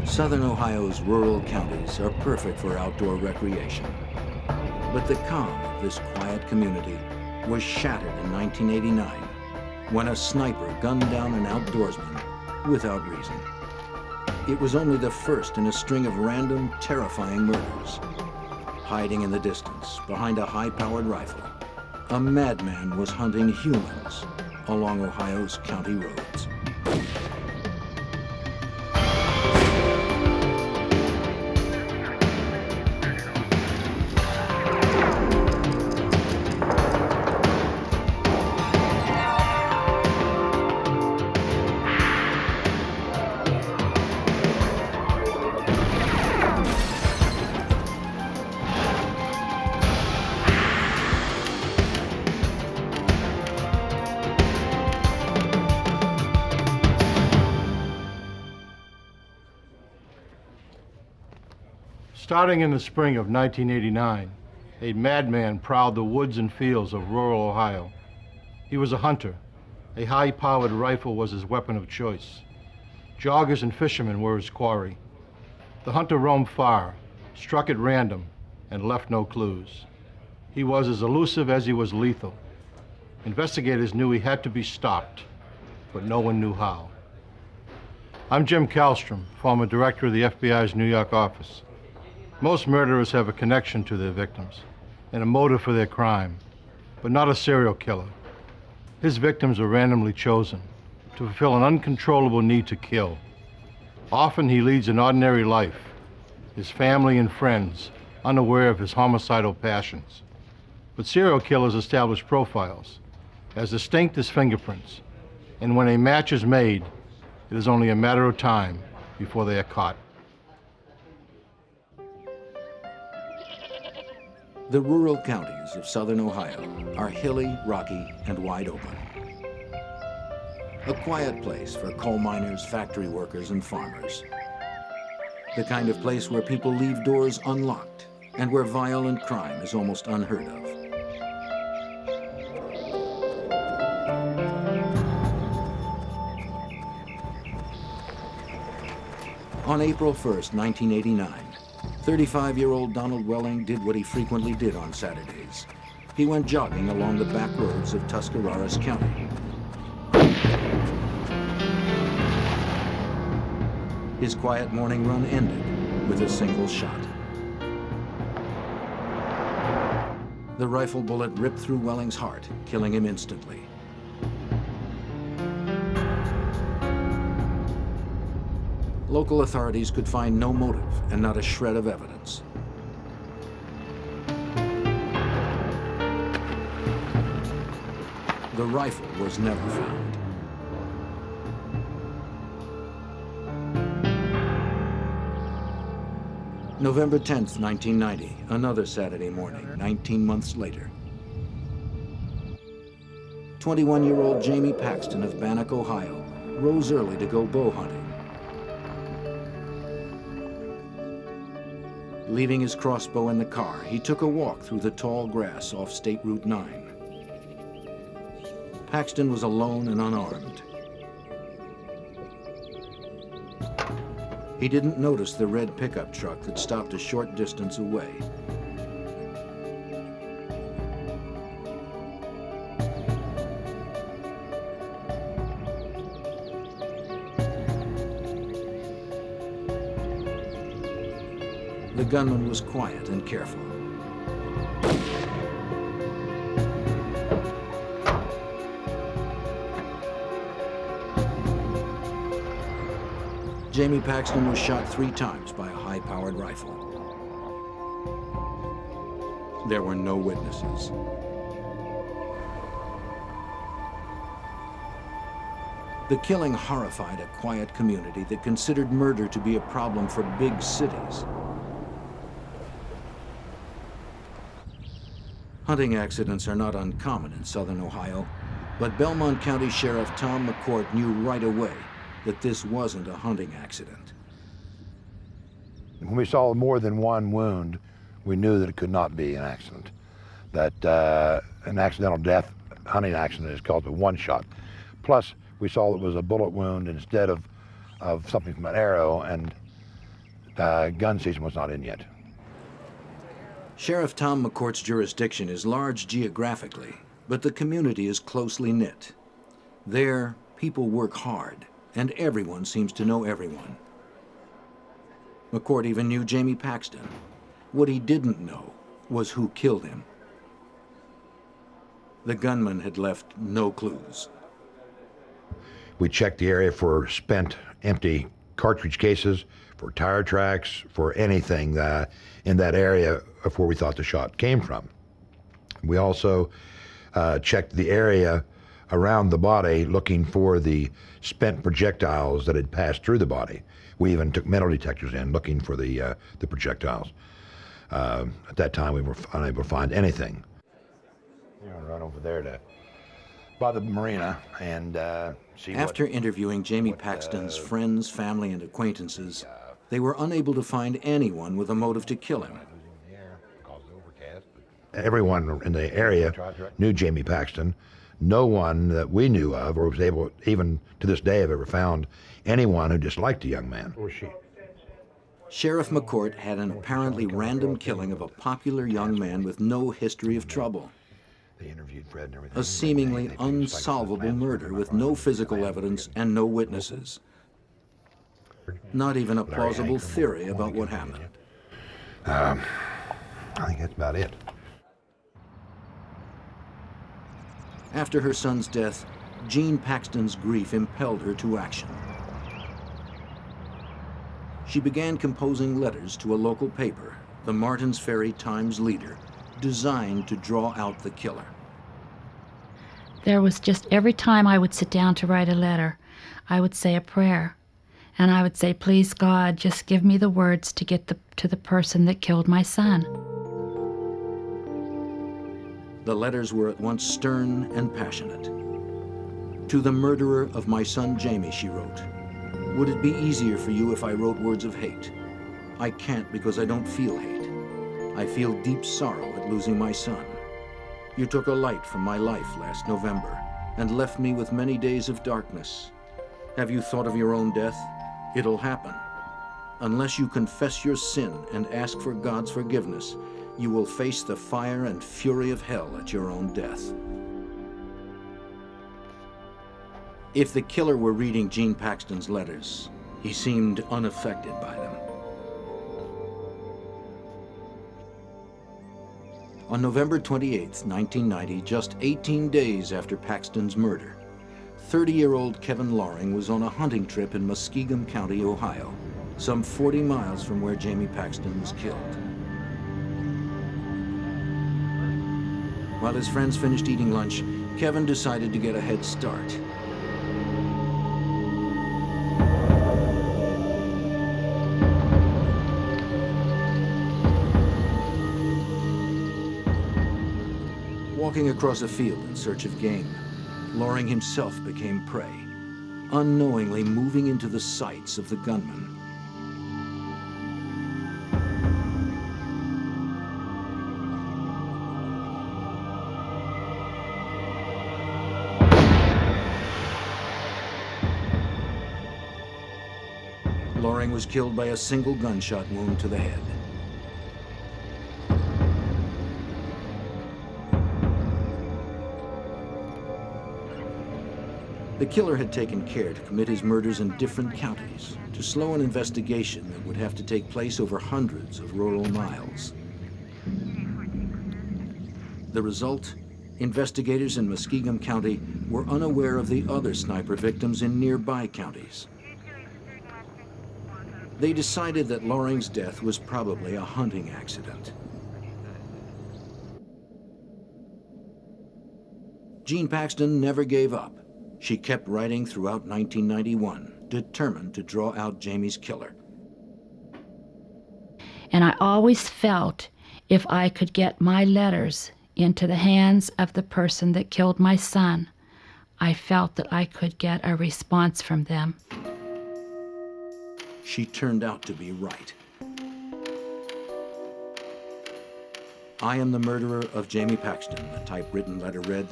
Southern Ohio's rural counties are perfect for outdoor recreation. But the calm of this quiet community was shattered in 1989 when a sniper gunned down an outdoorsman without reason. It was only the first in a string of random, terrifying murders. Hiding in the distance behind a high-powered rifle, a madman was hunting humans along Ohio's county roads. Starting in the spring of 1989, a madman prowled the woods and fields of rural Ohio. He was a hunter. A high-powered rifle was his weapon of choice. Joggers and fishermen were his quarry. The hunter roamed far, struck at random, and left no clues. He was as elusive as he was lethal. Investigators knew he had to be stopped, but no one knew how. I'm Jim Kallstrom, former director of the FBI's New York office. Most murderers have a connection to their victims and a motive for their crime, but not a serial killer. His victims are randomly chosen to fulfill an uncontrollable need to kill. Often he leads an ordinary life, his family and friends unaware of his homicidal passions. But serial killers establish profiles, as distinct as fingerprints, and when a match is made, it is only a matter of time before they are caught. The rural counties of southern Ohio are hilly, rocky, and wide open. A quiet place for coal miners, factory workers, and farmers. The kind of place where people leave doors unlocked and where violent crime is almost unheard of. On April 1st, 1989, 35-year-old Donald Welling did what he frequently did on Saturdays. He went jogging along the back roads of Tuscarawas County. His quiet morning run ended with a single shot. The rifle bullet ripped through Welling's heart, killing him instantly. Local authorities could find no motive and not a shred of evidence. The rifle was never found. November 10th, 1990, another Saturday morning, 19 months later. 21-year-old Jamie Paxton of Bannock, Ohio, rose early to go bow hunting. Leaving his crossbow in the car, he took a walk through the tall grass off State Route 9. Paxton was alone and unarmed. He didn't notice the red pickup truck that stopped a short distance away. The gunman was quiet and careful. Jamie Paxton was shot 3 times by a high-powered rifle. There were no witnesses. The killing horrified a quiet community that considered murder to be a problem for big cities. Hunting accidents are not uncommon in southern Ohio, but Belmont County Sheriff Tom McCourt knew right away that this wasn't a hunting accident. When we saw more than one wound, we knew that it could not be an accident. That an accidental death hunting accident is called a one-shot. Plus, we saw it was a bullet wound instead of something from an arrow, and gun season was not in yet. Sheriff Tom McCourt's jurisdiction is large geographically, but the community is closely knit. There, people work hard, and everyone seems to know everyone. McCourt even knew Jamie Paxton. What he didn't know was who killed him. The gunman had left no clues. We checked the area for spent, empty cartridge cases, for tire tracks, for anything in that area of where we thought the shot came from. We also checked the area around the body looking for the spent projectiles that had passed through the body. We even took metal detectors in looking for the projectiles. At that time, we were unable to find anything. You're gonna run over there by the marina and see. After interviewing Jamie Paxton's friends, family, and acquaintances, they were unable to find anyone with a motive to kill him. Everyone in the area knew Jamie Paxton. No one that we knew of or was able, even to this day, have ever found anyone who disliked the young man. Sheriff McCourt had an apparently random killing of a popular young man with no history of trouble. They interviewed Fred and everything. A seemingly unsolvable murder with no physical evidence and no witnesses. Not even a plausible theory about what happened. I think that's about it. After her son's death, Jean Paxton's grief impelled her to action. She began composing letters to a local paper, the Martins Ferry Times Leader, designed to draw out the killer. There was just every time I would sit down to write a letter, I would say a prayer. And I would say, please God, just give me the words to get to the person that killed my son. The letters were at once stern and passionate. To the murderer of my son Jamie, she wrote, would it be easier for you if I wrote words of hate? I can't because I don't feel hate. I feel deep sorrow at losing my son. You took a light from my life last November and left me with many days of darkness. Have you thought of your own death? It'll happen. Unless you confess your sin and ask for God's forgiveness, you will face the fire and fury of hell at your own death. If the killer were reading Jean Paxton's letters, he seemed unaffected by them. On November 28, 1990, just 18 days after Paxton's murder, 30-year-old Kevin Loring was on a hunting trip in Muskingum County, Ohio, some 40 miles from where Jamie Paxton was killed. While his friends finished eating lunch, Kevin decided to get a head start. Walking across a field in search of game, Loring himself became prey, unknowingly moving into the sights of the gunman. Loring was killed by a single gunshot wound to the head. The killer had taken care to commit his murders in different counties to slow an investigation that would have to take place over hundreds of rural miles. The result? Investigators in Muskingum County were unaware of the other sniper victims in nearby counties. They decided that Loring's death was probably a hunting accident. Jean Paxton never gave up. She kept writing throughout 1991, determined to draw out Jamie's killer. And I always felt if I could get my letters into the hands of the person that killed my son, I felt that I could get a response from them. She turned out to be right. I am the murderer of Jamie Paxton, the typewritten letter read.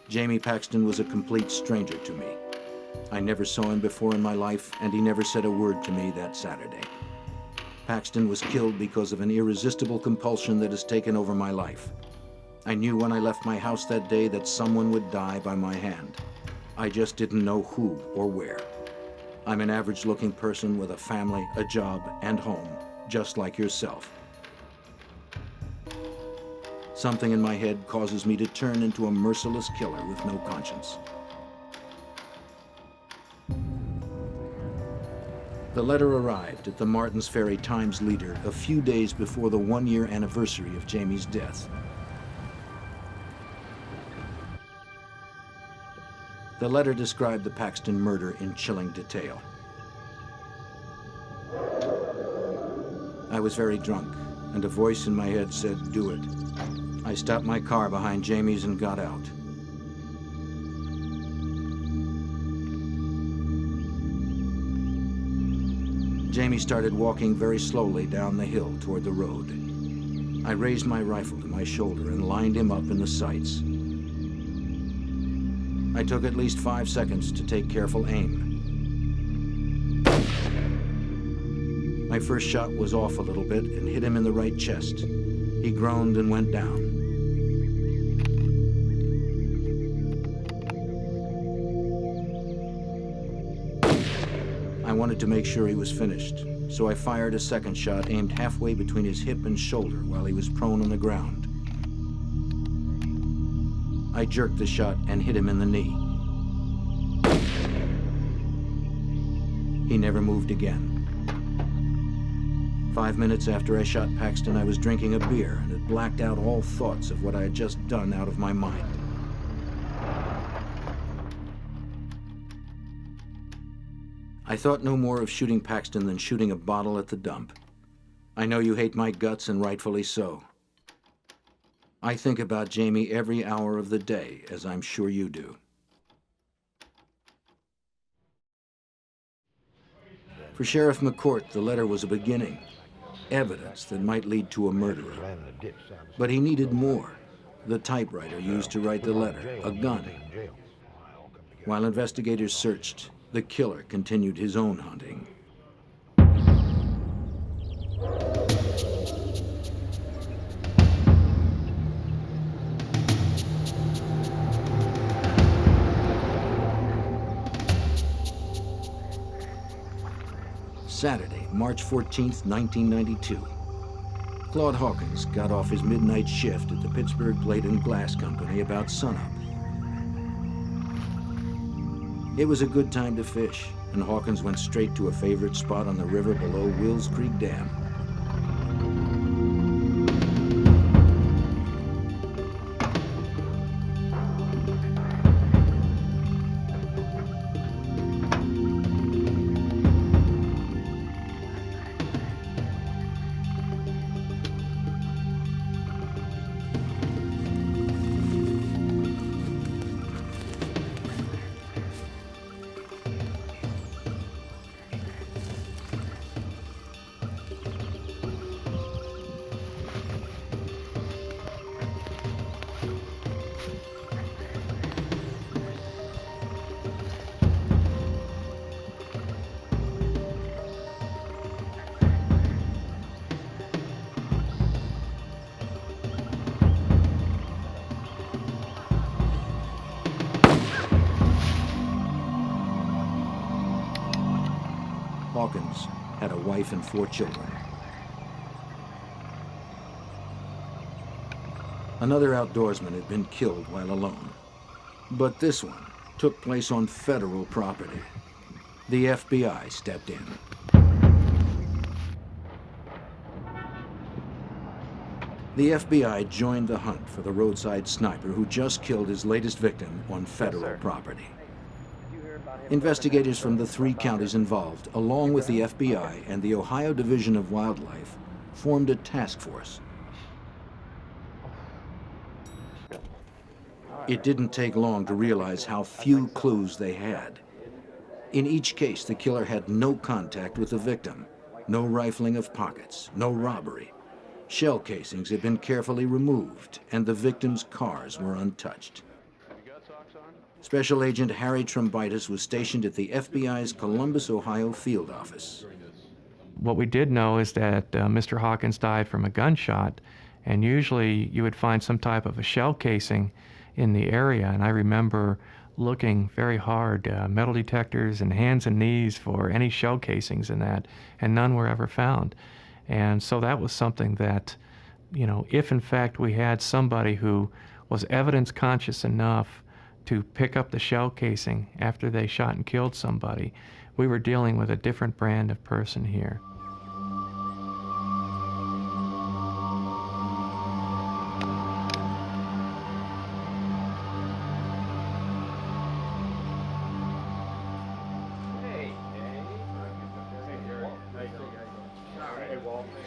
Jamie Paxton was a complete stranger to me. I never saw him before in my life, and he never said a word to me that Saturday. Paxton was killed because of an irresistible compulsion that has taken over my life. I knew when I left my house that day that someone would die by my hand. I just didn't know who or where. I'm an average-looking person with a family, a job, and home, just like yourself. Something in my head causes me to turn into a merciless killer with no conscience. The letter arrived at the Martins Ferry Times-Leader a few days before the one-year anniversary of Jamie's death. The letter described the Paxton murder in chilling detail. I was very drunk, and a voice in my head said, "Do it." I stopped my car behind Jamie's and got out. Jamie started walking very slowly down the hill toward the road. I raised my rifle to my shoulder and lined him up in the sights. I took at least 5 seconds to take careful aim. My first shot was off a little bit and hit him in the right chest. He groaned and went down. I wanted to make sure he was finished, so I fired a second shot aimed halfway between his hip and shoulder while he was prone on the ground. I jerked the shot and hit him in the knee. He never moved again. 5 minutes after I shot Paxton, I was drinking a beer and had blacked out all thoughts of what I had just done out of my mind. I thought no more of shooting Paxton than shooting a bottle at the dump. I know you hate my guts, and rightfully so. I think about Jamie every hour of the day, as I'm sure you do. For Sheriff McCourt, the letter was a beginning, evidence that might lead to a murderer. But he needed more. The typewriter used to write the letter, a gun. While investigators searched, the killer continued his own hunting. Saturday, March 14th, 1992. Claude Hawkins got off his midnight shift at the Pittsburgh Plate and Glass Company about sunup. It was a good time to fish, and Hawkins went straight to a favorite spot on the river below Wills Creek Dam. Hawkins had a wife and 4 children. Another outdoorsman had been killed while alone, but this one took place on federal property. The FBI stepped in. The FBI joined the hunt for the roadside sniper who just killed his latest victim on federal property. Investigators from the 3 counties involved, along with the FBI and the Ohio Division of Wildlife, formed a task force. It didn't take long to realize how few clues they had. In each case, the killer had no contact with the victim, no rifling of pockets, no robbery. Shell casings had been carefully removed, and the victims' cars were untouched. Special Agent Harry Trombitis was stationed at the FBI's Columbus, Ohio field office. What we did know is that Mr. Hawkins died from a gunshot, and usually you would find some type of a shell casing in the area. And I remember looking very hard, metal detectors and hands and knees for any shell casings in that, and none were ever found. And so that was something that, you know, if in fact we had somebody who was evidence conscious enough to pick up the shell casing after they shot and killed somebody, we were dealing with a different brand of person here.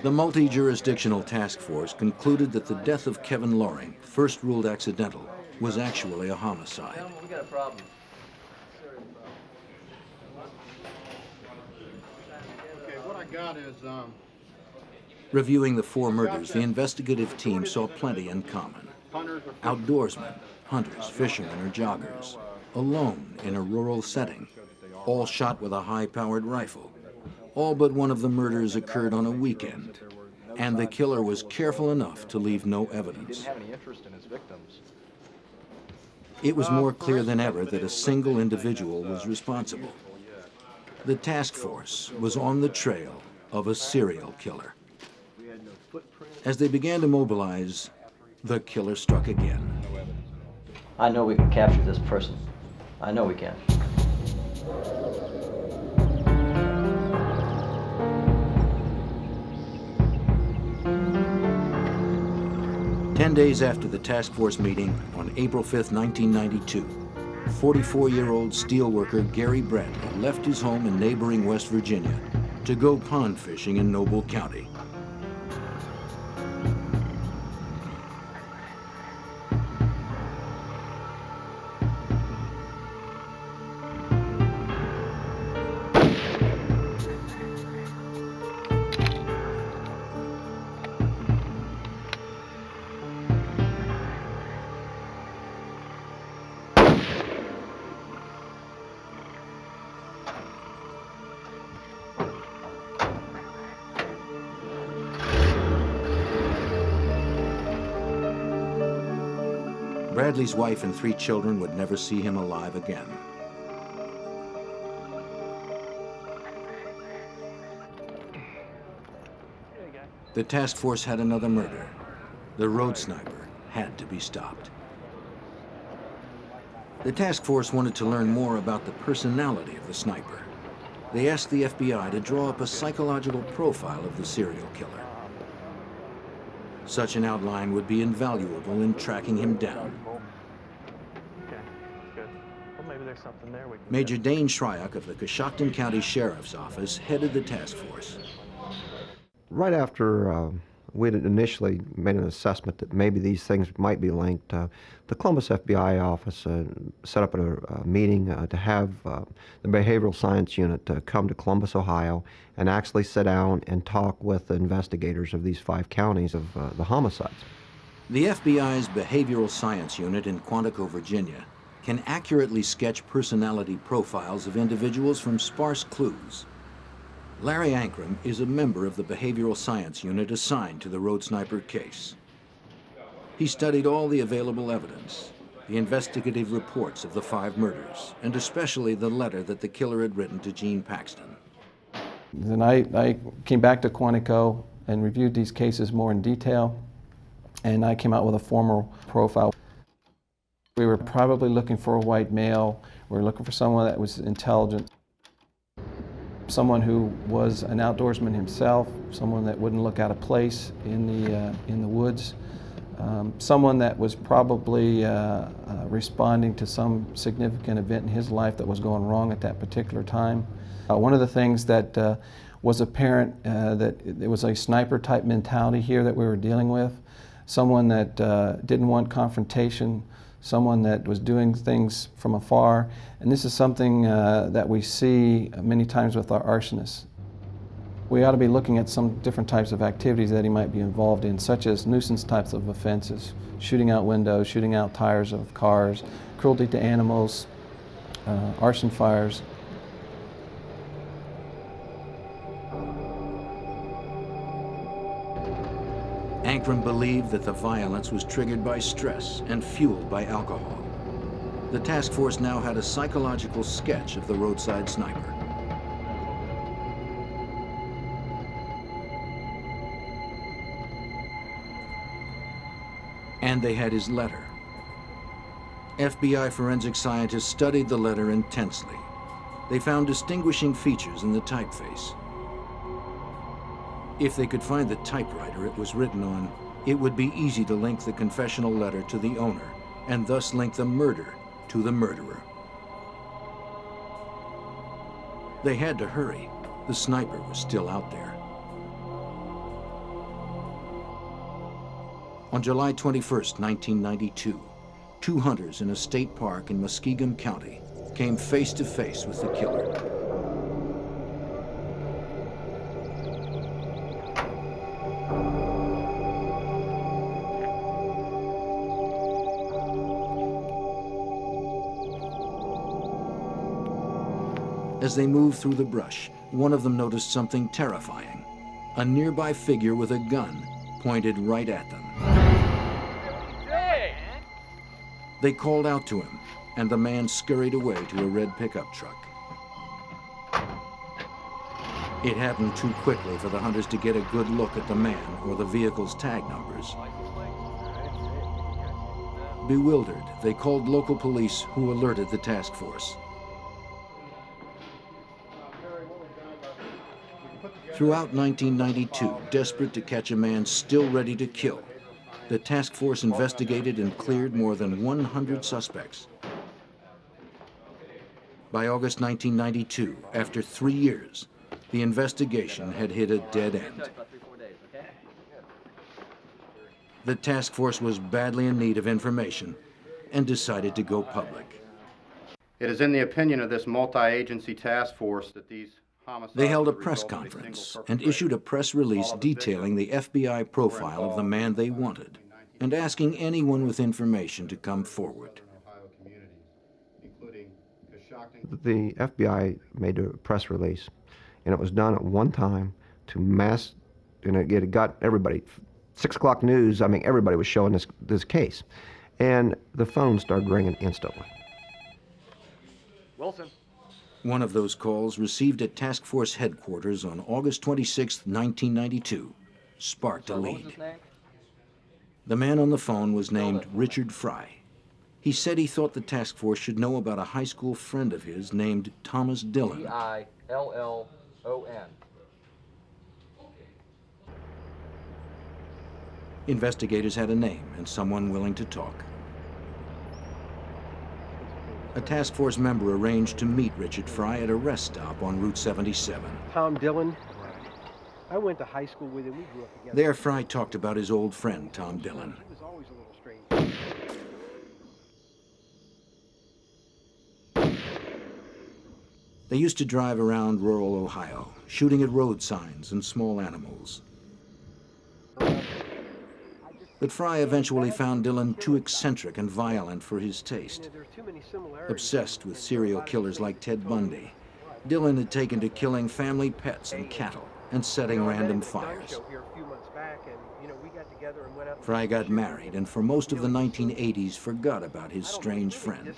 The multi-jurisdictional task force concluded that the death of Kevin Loring, first ruled accidental, was actually a homicide. We got a problem. Okay, what I got is, Reviewing the 4 murders, the investigative team saw plenty in common. Outdoorsmen, hunters, fishermen, or joggers, alone in a rural setting, all shot with a high-powered rifle. All but one of the murders occurred on a weekend, and the killer was careful enough to leave no evidence. It was more clear than ever that a single individual was responsible. The task force was on the trail of a serial killer. As they began to mobilize, the killer struck again. I know we can capture this person. I know we can. 10 days after the task force meeting on April 5, 1992, 44-year-old steelworker Gary Bradley left his home in neighboring West Virginia to go pond fishing in Noble County. Bradley's wife and 3 children would never see him alive again. The task force had another murder. The road sniper had to be stopped. The task force wanted to learn more about the personality of the sniper. They asked the FBI to draw up a psychological profile of the serial killer. Such an outline would be invaluable in tracking him down. Okay, good. Well, maybe there's something there we can Major Dane Shryock of the Coshocton County Sheriff's Office headed the task force. Right after we had initially made an assessment that maybe these things might be linked, the Columbus FBI office set up a meeting to have the behavioral science unit come to Columbus, Ohio, and actually sit down and talk with the investigators of these 5 counties of the homicides. The FBI's Behavioral Science Unit in Quantico, Virginia, can accurately sketch personality profiles of individuals from sparse clues. Larry Ankrum is a member of the Behavioral Science Unit assigned to the road sniper case. He studied all the available evidence, the investigative reports of the 5 murders, and especially the letter that the killer had written to Gene Paxton. Then I came back to Quantico and reviewed these cases more in detail, and I came out with a formal profile. We were probably looking for a white male. We were looking for someone that was intelligent, someone who was an outdoorsman himself, someone that wouldn't look out of place in the woods, someone that was probably responding to some significant event in his life that was going wrong at that particular time. One of the things that was apparent that it was a sniper type mentality here that we were dealing with, someone that didn't want confrontation, someone that was doing things from afar, and this is something that we see many times with our arsonists. We ought to be looking at some different types of activities that he might be involved in, such as nuisance types of offenses, shooting out windows, shooting out tires of cars, cruelty to animals, arson fires. Ankrum believed that the violence was triggered by stress and fueled by alcohol. The task force now had a psychological sketch of the roadside sniper. And they had his letter. FBI forensic scientists studied the letter intensely. They found distinguishing features in the typeface. If they could find the typewriter it was written on, it would be easy to link the confessional letter to the owner, and thus link the murder to the murderer. They had to hurry. The sniper was still out there. On July 21st, 1992, two hunters in a state park in Muskingum County came face to face with the killer. As they moved through the brush, one of them noticed something terrifying. A nearby figure with a gun pointed right at them. They called out to him, and the man scurried away to a red pickup truck. It happened too quickly for the hunters to get a good look at the man or the vehicle's tag numbers. Bewildered, they called local police, who alerted the task force. Throughout 1992, desperate to catch a man still ready to kill, the task force investigated and cleared more than 100 suspects. By August 1992, after 3 years, the investigation had hit a dead end. The task force was badly in need of information and decided to go public. It is in the opinion of this multi-agency task force that these homicides... They held a press conference and issued a press release detailing the FBI profile of the man they wanted and asking anyone with information to come forward. The FBI made a press release, and it was done at one time to mass, and it got everybody. 6 o'clock news, I mean, everybody was showing this case. And the phone started ringing instantly. Wilson. One of those calls, received at task force headquarters on August 26, 1992, sparked a lead. The man on the phone was named Richard Fry. He said he thought the task force should know about a high school friend of his named Thomas Dillon. Dillon. Investigators had a name and someone willing to talk. A task force member arranged to meet Richard Fry at a rest stop on Route 77. Tom Dillon. I went to high school with him. We grew up together. There, Fry talked about his old friend, Tom Dillon. He was always a little strange. They used to drive around rural Ohio, shooting at road signs and small animals. But Fry eventually found Dillon too eccentric and violent for his taste. Obsessed with serial killers like Ted Bundy, Dillon had taken to killing family pets and cattle and setting random fires. Fry got married and for most of the 1980s forgot about his strange friend.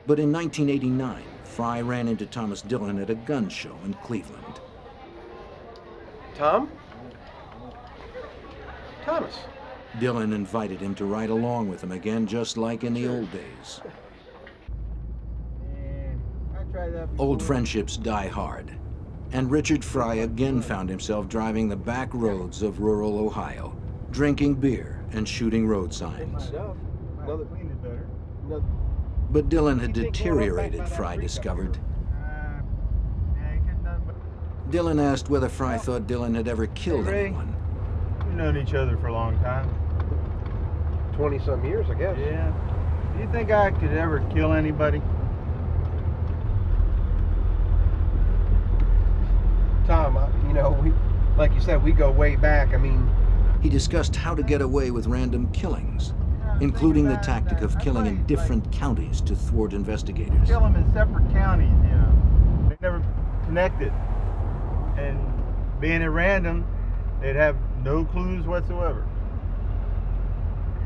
But in 1989, Fry ran into Thomas Dillon at a gun show in Cleveland. Tom? Thomas. Dillon invited him to ride along with him again, just like in the old days. Old friendships die hard, and Richard Fry again found himself driving the back roads of rural Ohio, drinking beer and shooting road signs. But Dillon had deteriorated, Fry discovered. Dillon asked whether Fry thought Dillon had ever killed anyone. We've known each other for a long time. 20-some years, I guess. Yeah. Do you think I could ever kill anybody? Tom, like you said, we go way back. I mean... He discussed how to get away with random killings, including the tactic of killing in different counties to thwart investigators. Kill them in separate counties, you know. They never connected. And being at random, They'd have no clues whatsoever.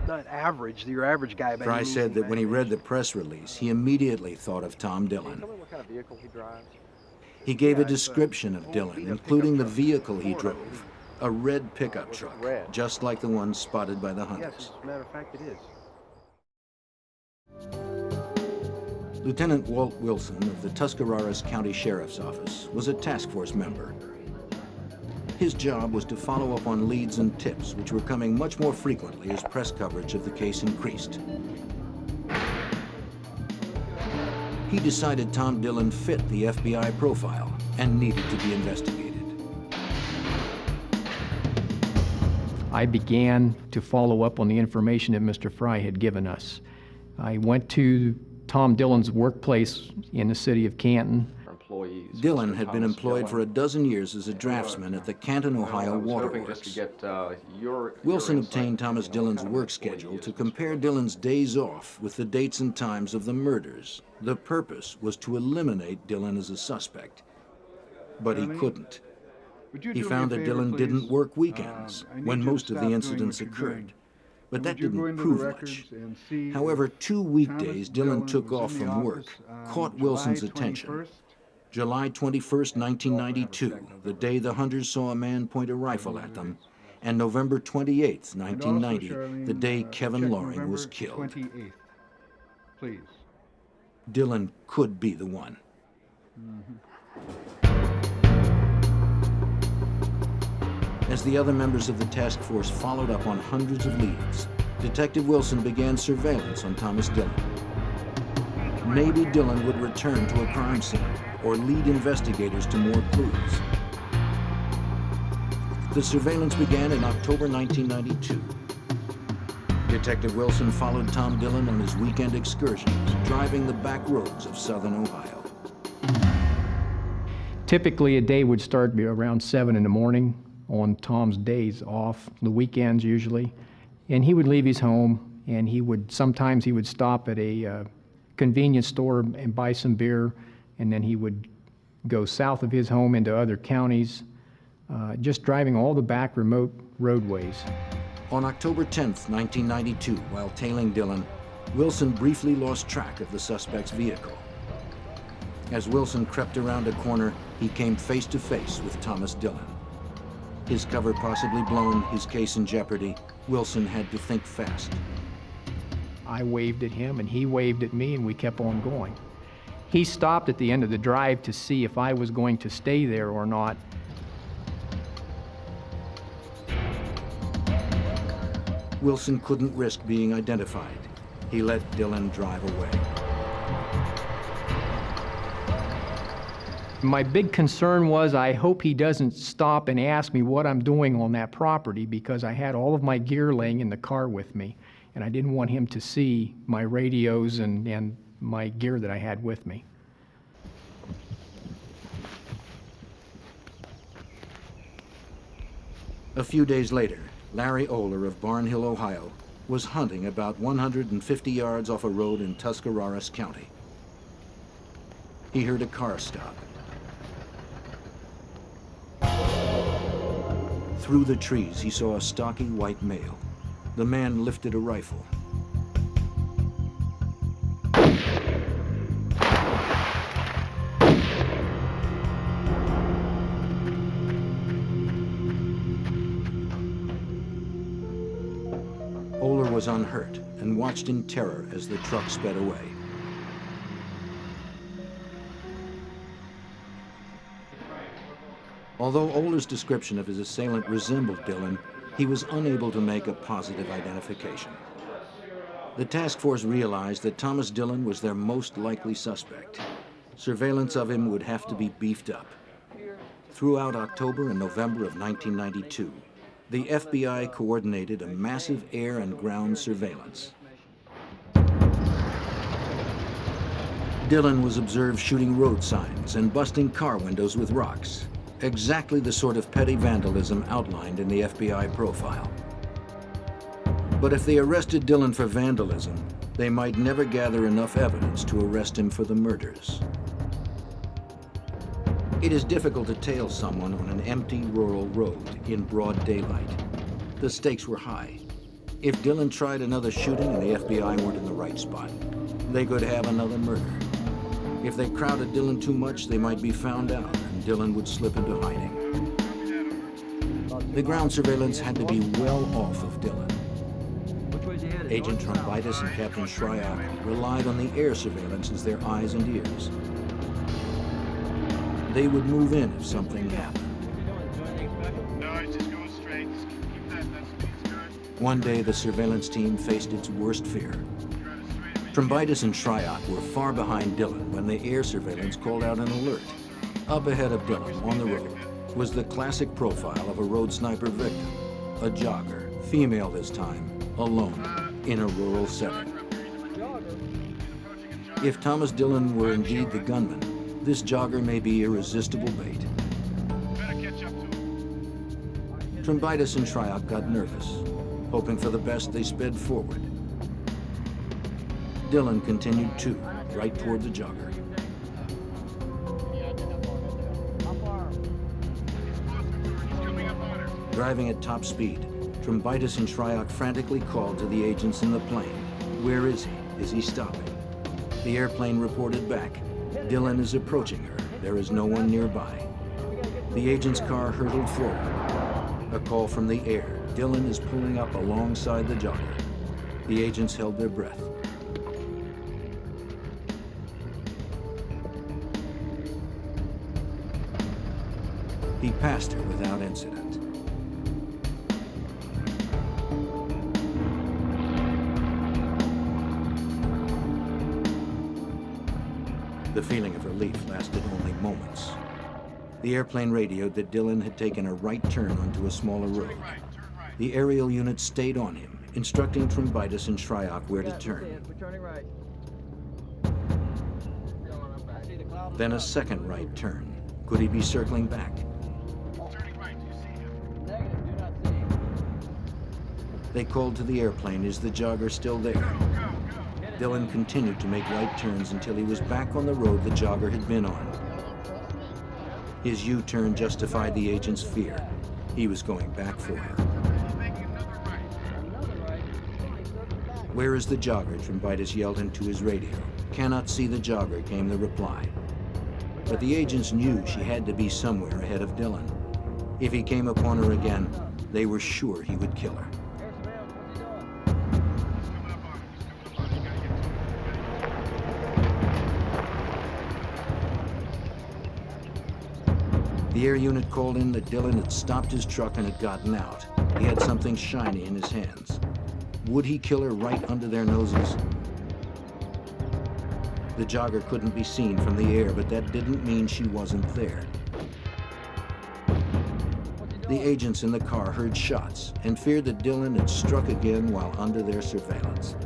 Not average, your average guy. Fry said that when he read the press release, he immediately thought of Tom Dillon. Tell me what kind of vehicle he drives. He gave a description of Dillon, including the vehicle he drove, a red pickup truck, just like the one spotted by the hunters. Yes, as a matter of fact, it is. Lieutenant Walt Wilson of the Tuscarawas County Sheriff's Office was a task force member. His job was to follow up on leads and tips, which were coming much more frequently as press coverage of the case increased. He decided Tom Dillon fit the FBI profile and needed to be investigated. I began to follow up on the information that Mr. Fry had given us. I went to Tom Dillon's workplace in the city of Canton. Dillon had been employed for a dozen years as a draftsman at the Canton, Ohio Waterworks. Wilson obtained Thomas Dillon's work schedule to compare Dillon's days off with the dates and times of the murders. The purpose was to eliminate Dillon as a suspect, but he couldn't. He found that Dillon didn't work weekends when most of the incidents occurred, but that didn't prove much. However, 2 weekdays Dillon took off from work caught Wilson's attention. July 21st, 1992, the day the hunters saw a man point a rifle at them, and November 28th, 1990, the day Kevin Loring was killed. Please. Dillon could be the one. As the other members of the task force followed up on hundreds of leads, Detective Wilson began surveillance on Thomas Dillon. Maybe Dillon would return to a crime scene or lead investigators to more clues. The surveillance began in October 1992. Detective Wilson followed Tom Dillon on his weekend excursions, driving the back roads of southern Ohio. Typically, a day would start around 7 in the morning on Tom's days off, the weekends usually, and he would leave his home, and sometimes he would stop at a convenience store and buy some beer, and then he would go south of his home into other counties, just driving all the back remote roadways. On October 10th, 1992, while tailing Dillon, Wilson briefly lost track of the suspect's vehicle. As Wilson crept around a corner, he came face to face with Thomas Dillon. His cover possibly blown, his case in jeopardy, Wilson had to think fast. I waved at him and he waved at me and we kept on going. He stopped at the end of the drive to see if I was going to stay there or not. Wilson couldn't risk being identified. He let Dillon drive away. My big concern was I hope he doesn't stop and ask me what I'm doing on that property, because I had all of my gear laying in the car with me, and I didn't want him to see my radios and my gear that I had with me. A few days later, Larry Oler of Barnhill, Ohio, was hunting about 150 yards off a road in Tuscarawas County. He heard a car stop. Through the trees, he saw a stocky white male. The man lifted a rifle. Oler was unhurt and watched in terror as the truck sped away. Although Oler's description of his assailant resembled Dillon, he was unable to make a positive identification. The task force realized that Thomas Dillon was their most likely suspect. Surveillance of him would have to be beefed up. Throughout October and November of 1992, the FBI coordinated a massive air and ground surveillance. Dillon was observed shooting road signs and busting car windows with rocks. Exactly the sort of petty vandalism outlined in the FBI profile. But if they arrested Dillon for vandalism, they might never gather enough evidence to arrest him for the murders. It is difficult to tail someone on an empty rural road in broad daylight. The stakes were high. If Dillon tried another shooting and the FBI weren't in the right spot, they could have another murder. If they crowded Dillon too much, they might be found out, and Dillon would slip into hiding. The ground surveillance had to be well off of Dillon. Agent Trumbitis and Captain Shryock relied on the air surveillance as their eyes and ears. They would move in if something happened. One day, the surveillance team faced its worst fear. Trumbitis and Shryock were far behind Dillon when the air surveillance called out an alert. Up ahead of Dillon, on the road, was the classic profile of a road sniper victim, a jogger, female this time, alone, in a rural setting. If Thomas Dillon were indeed the gunman, this jogger may be irresistible bait. Trumbitis and Shryock got nervous. Hoping for the best, they sped forward. Dillon continued too, right toward the jogger. Driving at top speed, Trumbitis and Shryock frantically called to the agents in the plane. Where is he? Is he stopping? The airplane reported back. Dillon is approaching her. There is no one nearby. The agent's car hurtled forward. A call from the air. Dillon is pulling up alongside the jogger. The agents held their breath. He passed her without incident. The feeling of relief lasted only moments. The airplane radioed that Dillon had taken a right turn onto a smaller road. The aerial unit stayed on him, instructing Trumbitis and Shryock where to turn. Then a second right turn. Could he be circling back? They called to the airplane. Is the jogger still there? Dillon continued to make right turns until he was back on the road the jogger had been on. His U-turn justified the agent's fear. He was going back for her. Where is the jogger? Trumbitis yelled into his radio. Cannot see the jogger, came the reply. But the agents knew she had to be somewhere ahead of Dillon. If he came upon her again, they were sure he would kill her. The air unit called in that Dillon had stopped his truck and had gotten out. He had something shiny in his hands. Would he kill her right under their noses? The jogger couldn't be seen from the air, but that didn't mean she wasn't there. The agents in the car heard shots and feared that Dillon had struck again while under their surveillance.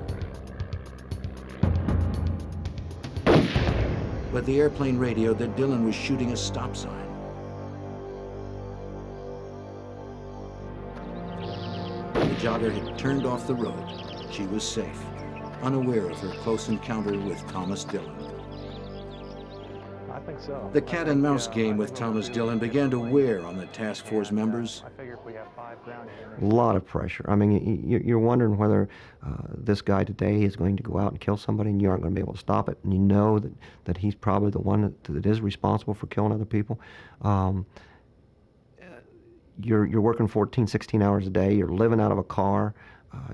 But the airplane radioed that Dillon was shooting a stop sign. The jogger had turned off the road. She was safe, unaware of her close encounter with Thomas Dillon. I think so. The cat and mouse game with Thomas Dillon began to wear on the task force members. I figure if we have 5 ground A lot of pressure. I mean, you're wondering whether this guy today is going to go out and kill somebody and you aren't going to be able to stop it. And you know that he's probably the one that is responsible for killing other people. You're working 14, 16 hours a day. You're living out of a car.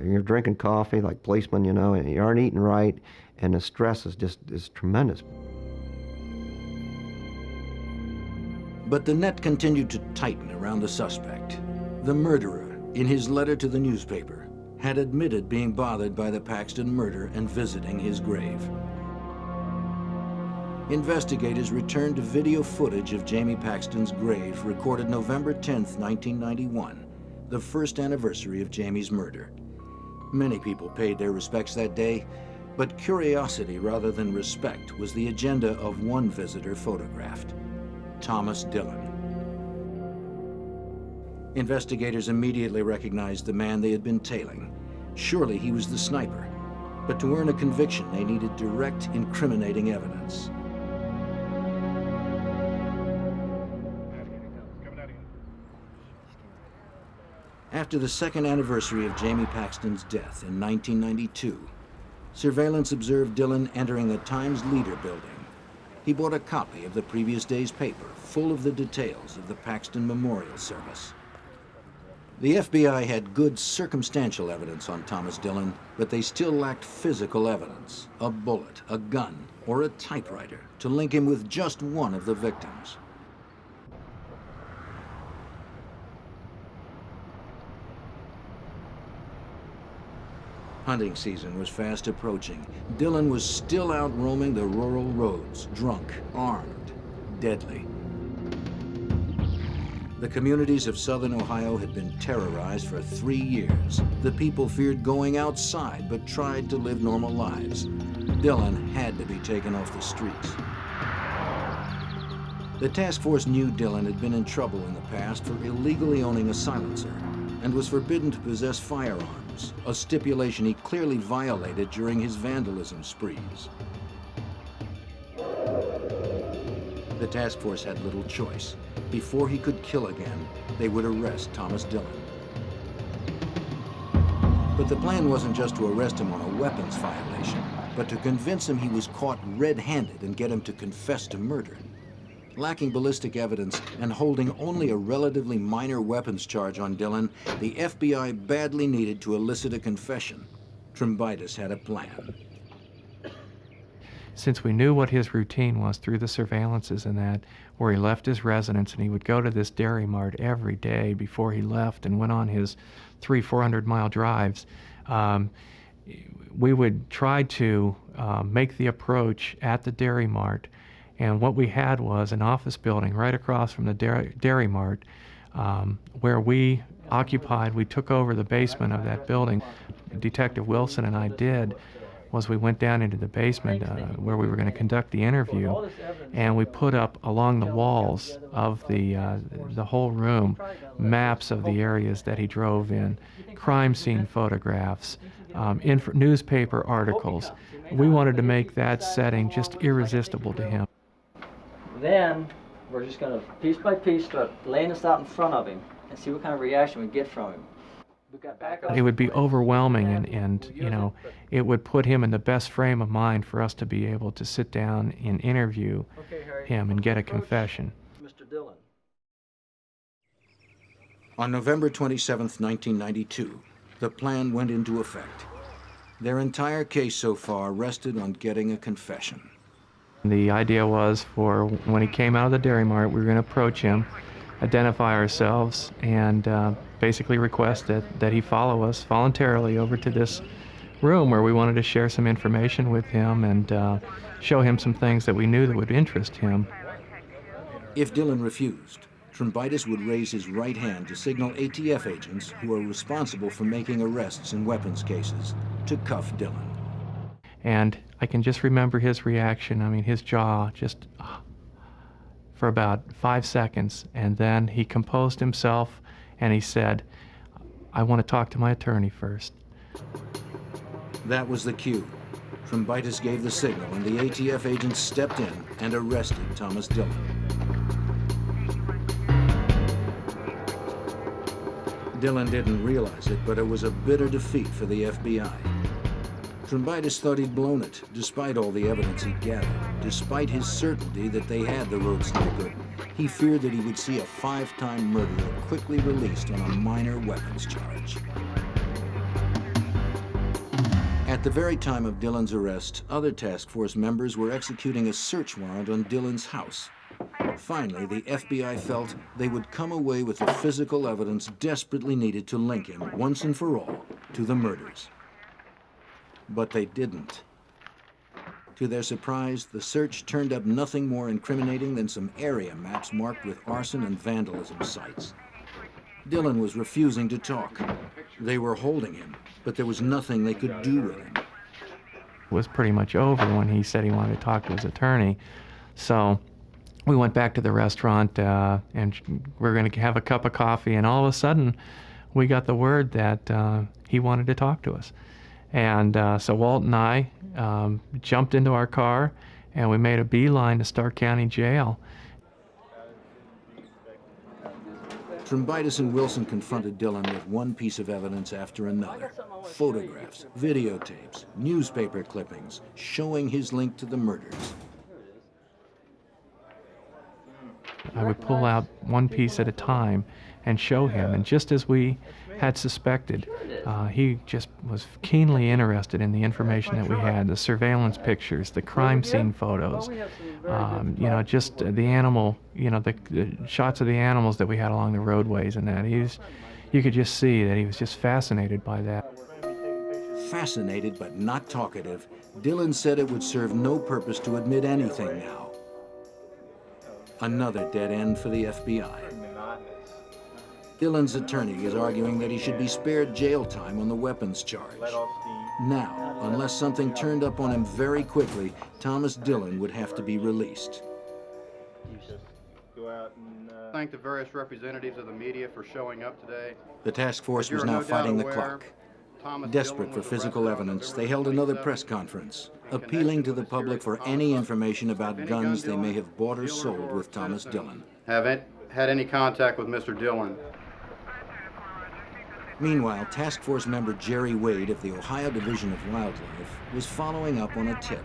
You're drinking coffee like policemen, you know, and you aren't eating right. And the stress is tremendous. But the net continued to tighten around the suspect. The murderer, in his letter to the newspaper, had admitted being bothered by the Paxton murder and visiting his grave. Investigators returned to video footage of Jamie Paxton's grave recorded November 10th, 1991, the first anniversary of Jamie's murder. Many people paid their respects that day, but curiosity rather than respect was the agenda of one visitor photographed, Thomas Dillon. Investigators immediately recognized the man they had been tailing. Surely he was the sniper, but to earn a conviction they needed direct, incriminating evidence. After the second anniversary of Jamie Paxton's death in 1992, surveillance observed Dillon entering the Times-Leader building. He bought a copy of the previous day's paper, full of the details of the Paxton Memorial Service. The FBI had good circumstantial evidence on Thomas Dillon, but they still lacked physical evidence, a bullet, a gun, or a typewriter, to link him with just one of the victims. Hunting season was fast approaching. Dillon was still out roaming the rural roads, drunk, armed, deadly. The communities of southern Ohio had been terrorized for 3 years. The people feared going outside, but tried to live normal lives. Dillon had to be taken off the streets. The task force knew Dillon had been in trouble in the past for illegally owning a silencer and was forbidden to possess firearms, a stipulation he clearly violated during his vandalism sprees. The task force had little choice. Before he could kill again, they would arrest Thomas Dillon. But the plan wasn't just to arrest him on a weapons violation, but to convince him he was caught red-handed and get him to confess to murder. Lacking ballistic evidence and holding only a relatively minor weapons charge on Dillon, the FBI badly needed to elicit a confession. Trumbitis had a plan. Since we knew what his routine was through the surveillances and that, where he left his residence and he would go to this dairy mart every day before he left and went on his 300-400 mile drives, we would try to make the approach at the dairy mart. And what we had was an office building right across from the dairy mart where we occupied. We took over the basement of that building. Detective Wilson and I did was we went down into the basement where we were going to conduct the interview, and we put up along the walls of the whole room maps of the areas that he drove in, crime scene photographs, newspaper articles. We wanted to make that setting just irresistible to him. Then we're just going to, piece by piece, start laying this out in front of him and see what kind of reaction we get from him. It would be overwhelming, and you know, it would put him in the best frame of mind for us to be able to sit down and interview him and get a confession. Mr. Dillon. On November 27, 1992, the plan went into effect. Their entire case so far rested on getting a confession. The idea was for when he came out of the dairy mart, we were going to approach him, identify ourselves, and basically request that he follow us voluntarily over to this room where we wanted to share some information with him and show him some things that we knew that would interest him. If Dillon refused, Trumbitis would raise his right hand to signal ATF agents who are responsible for making arrests in weapons cases to cuff Dillon. And I can just remember his reaction. I mean, his jaw just for about 5 seconds, and then he composed himself and he said, "I want to talk to my attorney first." That was the cue. Trumbitis gave the signal and the ATF agents stepped in and arrested Thomas Dillon. Dillon didn't realize it, but it was a bitter defeat for the FBI. Trumbitis thought he'd blown it, despite all the evidence he'd gathered, despite his certainty that they had the road sniper. He feared that he would see a 5-time murderer quickly released on a minor weapons charge. At the very time of Dillon's arrest, other task force members were executing a search warrant on Dillon's house. Finally, the FBI felt they would come away with the physical evidence desperately needed to link him, once and for all, to the murders. But they didn't. To their surprise, the search turned up nothing more incriminating than some area maps marked with arson and vandalism sites. Dillon was refusing to talk. They were holding him, but there was nothing they could do with him. It was pretty much over when he said he wanted to talk to his attorney. So we went back to the restaurant and we were going to have a cup of coffee, and all of a sudden we got the word that he wanted to talk to us. And so Walt and I jumped into our car and we made a beeline to Stark County Jail. Trombitis and Wilson confronted Dillon with one piece of evidence after another. Photographs, videotapes, newspaper clippings showing his link to the murders. I would pull out one piece at a time and show him, and just as we had suspected, he just was keenly interested in the information that we had, the surveillance pictures, the crime scene photos, you know, just the animal, you know, the shots of the animals that we had along the roadways and that. You could just see that he was just fascinated by that. Fascinated but not talkative, Dillon said it would serve no purpose to admit anything now. Another dead end for the FBI. Dillon's attorney is arguing that he should be spared jail time on the weapons charge. Now, unless something turned up on him very quickly, Thomas Dillon would have to be released. Thank the various representatives of the media for showing up today. The task force was now fighting the clock. Desperate for physical evidence, they held another press conference, appealing to the public for any information about guns they may have bought or sold with Thomas Dillon. Haven't had any contact with Mr. Dillon. Meanwhile, task force member Jerry Wade of the Ohio Division of Wildlife was following up on a tip.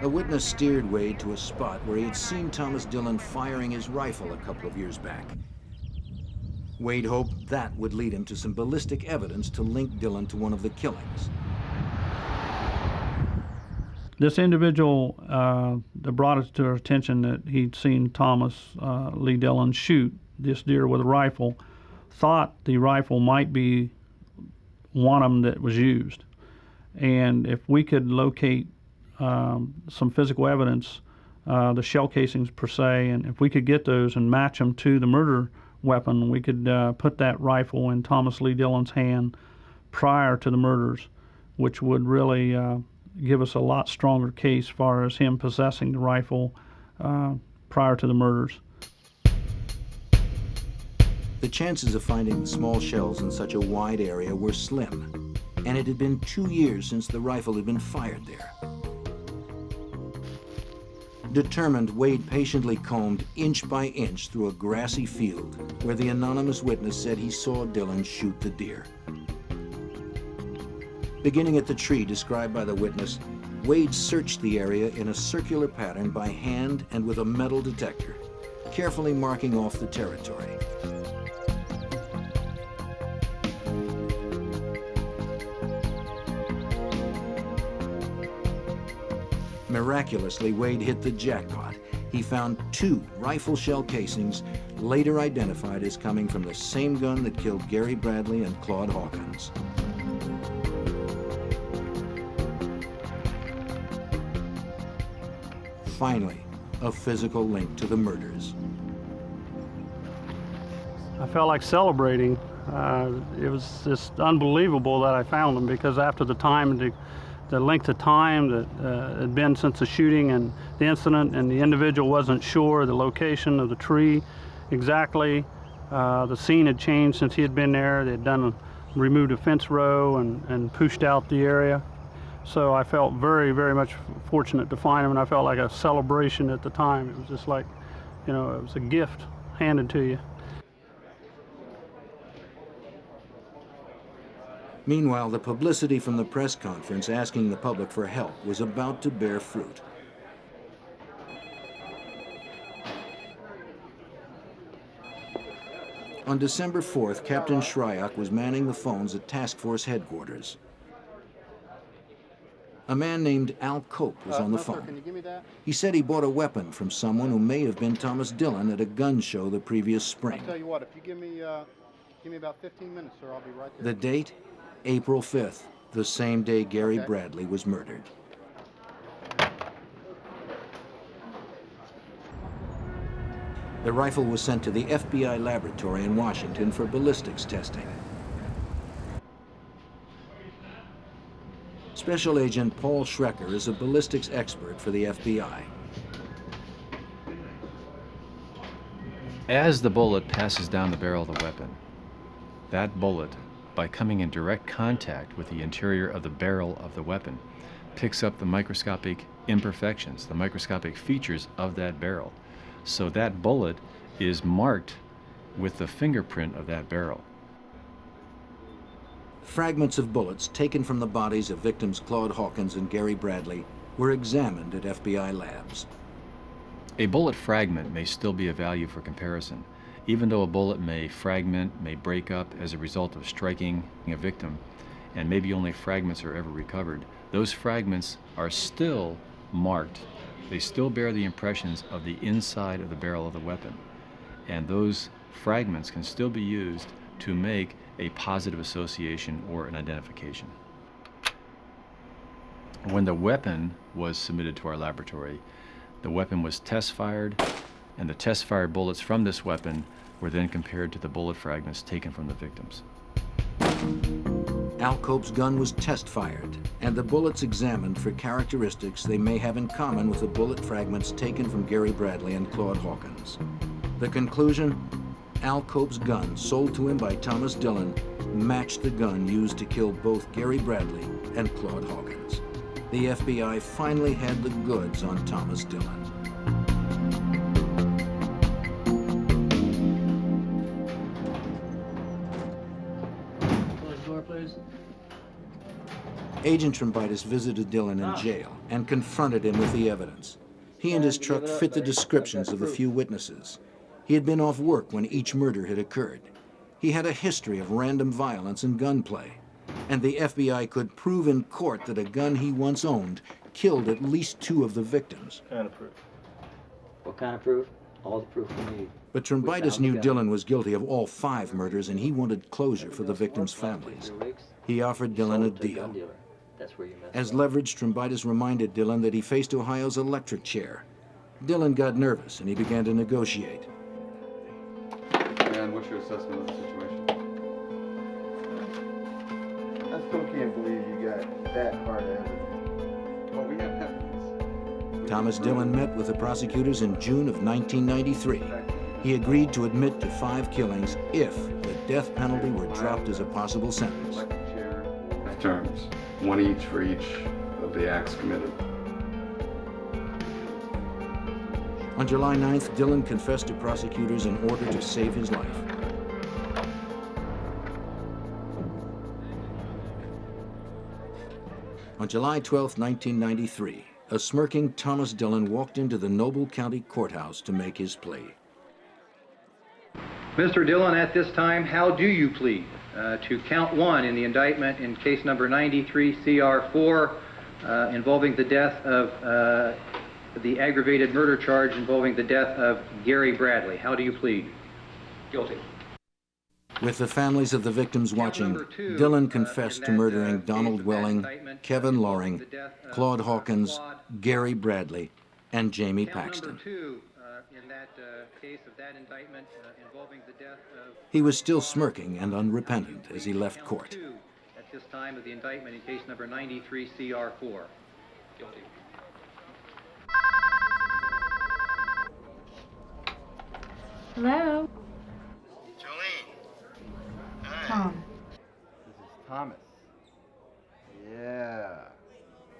A witness steered Wade to a spot where he had seen Thomas Dillon firing his rifle a couple of years back. Wade hoped that would lead him to some ballistic evidence to link Dillon to one of the killings. This individual that brought it to our attention that he'd seen Thomas Lee Dillon shoot this deer with a rifle, thought the rifle might be one of them that was used. And if we could locate some physical evidence, the shell casings per se, and if we could get those and match them to the murder weapon, we could put that rifle in Thomas Lee Dillon's hand prior to the murders, which would really give us a lot stronger case as far as him possessing the rifle prior to the murders. The chances of finding small shells in such a wide area were slim, and it had been 2 years since the rifle had been fired there. Determined, Wade patiently combed inch by inch through a grassy field where the anonymous witness said he saw Dillon shoot the deer. Beginning at the tree described by the witness, Wade searched the area in a circular pattern by hand and with a metal detector, carefully marking off the territory. Miraculously, Wade hit the jackpot. He found 2 rifle shell casings, later identified as coming from the same gun that killed Gary Bradley and Claude Hawkins. Finally, a physical link to the murders. I felt like celebrating. It was just unbelievable that I found them, because after the time, the length of time that had been since the shooting and the incident, and the individual wasn't sure the location of the tree exactly. The scene had changed since he had been there. They had removed a fence row and pushed out the area. So I felt very, very much fortunate to find him, and I felt like a celebration at the time. It was just like, you know, it was a gift handed to you. Meanwhile, the publicity from the press conference asking the public for help was about to bear fruit. On December 4th, Captain Shryock was manning the phones at Task Force headquarters. A man named Al Cope was on the phone. Can you give me that? He said he bought a weapon from someone who may have been Thomas Dillon at a gun show the previous spring. I'll tell you what, if you give me about 15 minutes, sir, I'll be right there. The date? April 5th, the same day Gary Bradley was murdered. The rifle was sent to the FBI laboratory in Washington for ballistics testing. Special Agent Paul Schrecker is a ballistics expert for the FBI. As the bullet passes down the barrel of the weapon, that bullet, by coming in direct contact with the interior of the barrel of the weapon, picks up the microscopic imperfections, the microscopic features of that barrel. So that bullet is marked with the fingerprint of that barrel. Fragments of bullets taken from the bodies of victims Claude Hawkins and Gary Bradley were examined at FBI labs. A bullet fragment may still be of value for comparison. Even though a bullet may fragment, may break up as a result of striking a victim, and maybe only fragments are ever recovered, those fragments are still marked. They still bear the impressions of the inside of the barrel of the weapon. And those fragments can still be used to make a positive association or an identification. When the weapon was submitted to our laboratory, the weapon was test fired, and the test fired bullets from this weapon were then compared to the bullet fragments taken from the victims. Al Cope's gun was test fired, and the bullets examined for characteristics they may have in common with the bullet fragments taken from Gary Bradley and Claude Hawkins. The conclusion? Al Cope's gun, sold to him by Thomas Dillon, matched the gun used to kill both Gary Bradley and Claude Hawkins. The FBI finally had the goods on Thomas Dillon. Agent Trombitis visited Dillon in jail and confronted him with the evidence. He and his truck fit the descriptions of the few witnesses. He had been off work when each murder had occurred. He had a history of random violence and gunplay. And the FBI could prove in court that a gun he once owned killed at least 2 of the victims. What kind of proof? What kind of proof? All the proof we need. But Trombitis knew Dillon was guilty of all 5 murders, and he wanted closure for the victims' families. He offered Dillon a deal. As leverage, Trombitis reminded Dillon that he faced Ohio's electric chair. Dillon got nervous, and he began to negotiate. And what's your assessment of the situation? I still can't believe you got that hard evidence. Well, we have evidence. Thomas Dillon met with the prosecutors in June of 1993. He agreed to admit to 5 killings if the death penalty were dropped as a possible sentence. Terms, 1 each for each of the acts committed. On July 9th, Dillon confessed to prosecutors in order to save his life. On July 12, 1993, a smirking Thomas Dillon walked into the Noble County Courthouse to make his plea. Mr. Dillon, at this time, how do you plead? To count 1 in the indictment in case number 93 CR4 involving the death of the aggravated murder charge involving the death of Gary Bradley. How do you plead? Guilty. With the families of the victims watching, Dillon confessed to murdering Donald Welling, Kevin Loring, Claude Hawkins, Gary Bradley, and Jamie Paxton. He was still smirking and unrepentant as he left court. At this time of the indictment in case number 93 CR4. Guilty. Hello? Jolene. Hi. Tom. This is Thomas. Yeah.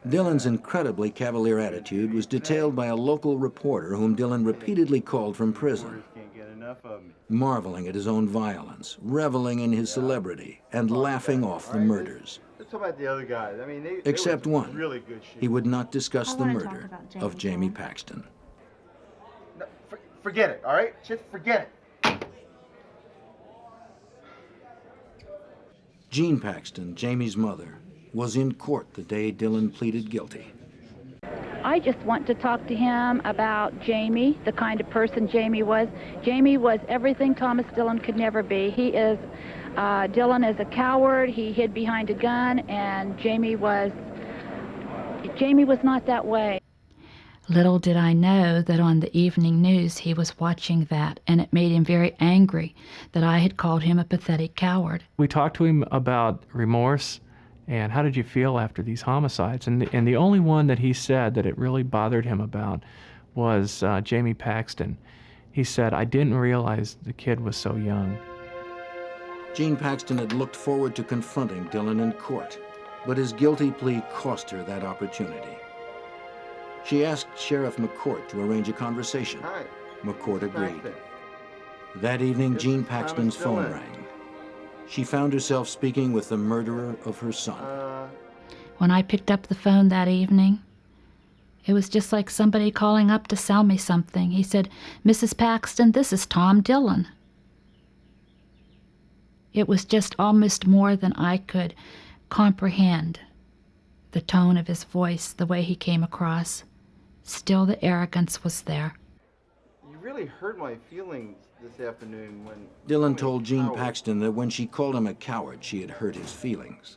Dillon's incredibly cavalier attitude was detailed by a local reporter whom Dillon repeatedly called from prison, Can't get enough of me. marveling at his own violence, reveling in his celebrity, and laughing off the murders. Let's talk about the other guys. I mean, they Except were one. really good shit. He would not discuss I the wanna talk murder about of Jamie Jamie Paxton. No, forget it, all right? Just forget it. Jean Paxton, Jamie's mother, was in court the day Dillon pleaded guilty. I just want to talk to him about Jamie, the kind of person Jamie was. Jamie was everything Thomas Dillon could never be. He is, Dillon is a coward, he hid behind a gun, and Jamie was not that way. Little did I know that on the evening news he was watching that, and it made him very angry that I had called him a pathetic coward. We talked to him about remorse and how did you feel after these homicides? And the only one that he said that it really bothered him about was Jamie Paxton. He said, I didn't realize the kid was so young. Jean Paxton had looked forward to confronting Dillon in court, but his guilty plea cost her that opportunity. She asked Sheriff McCourt to arrange a conversation. Hi. McCourt agreed. That evening, Jean Thomas Paxton's phone Dillon. rang. She found herself speaking with the murderer of her son. When I picked up the phone that evening, it was just like somebody calling up to sell me something. He said, "Mrs. Paxton, this is Tom Dillon." It was just almost more than I could comprehend. The tone of his voice, the way he came across. Still, the arrogance was there. You really hurt my feelings this afternoon when... Dillon told Jean Paxton that when she called him a coward, she had hurt his feelings.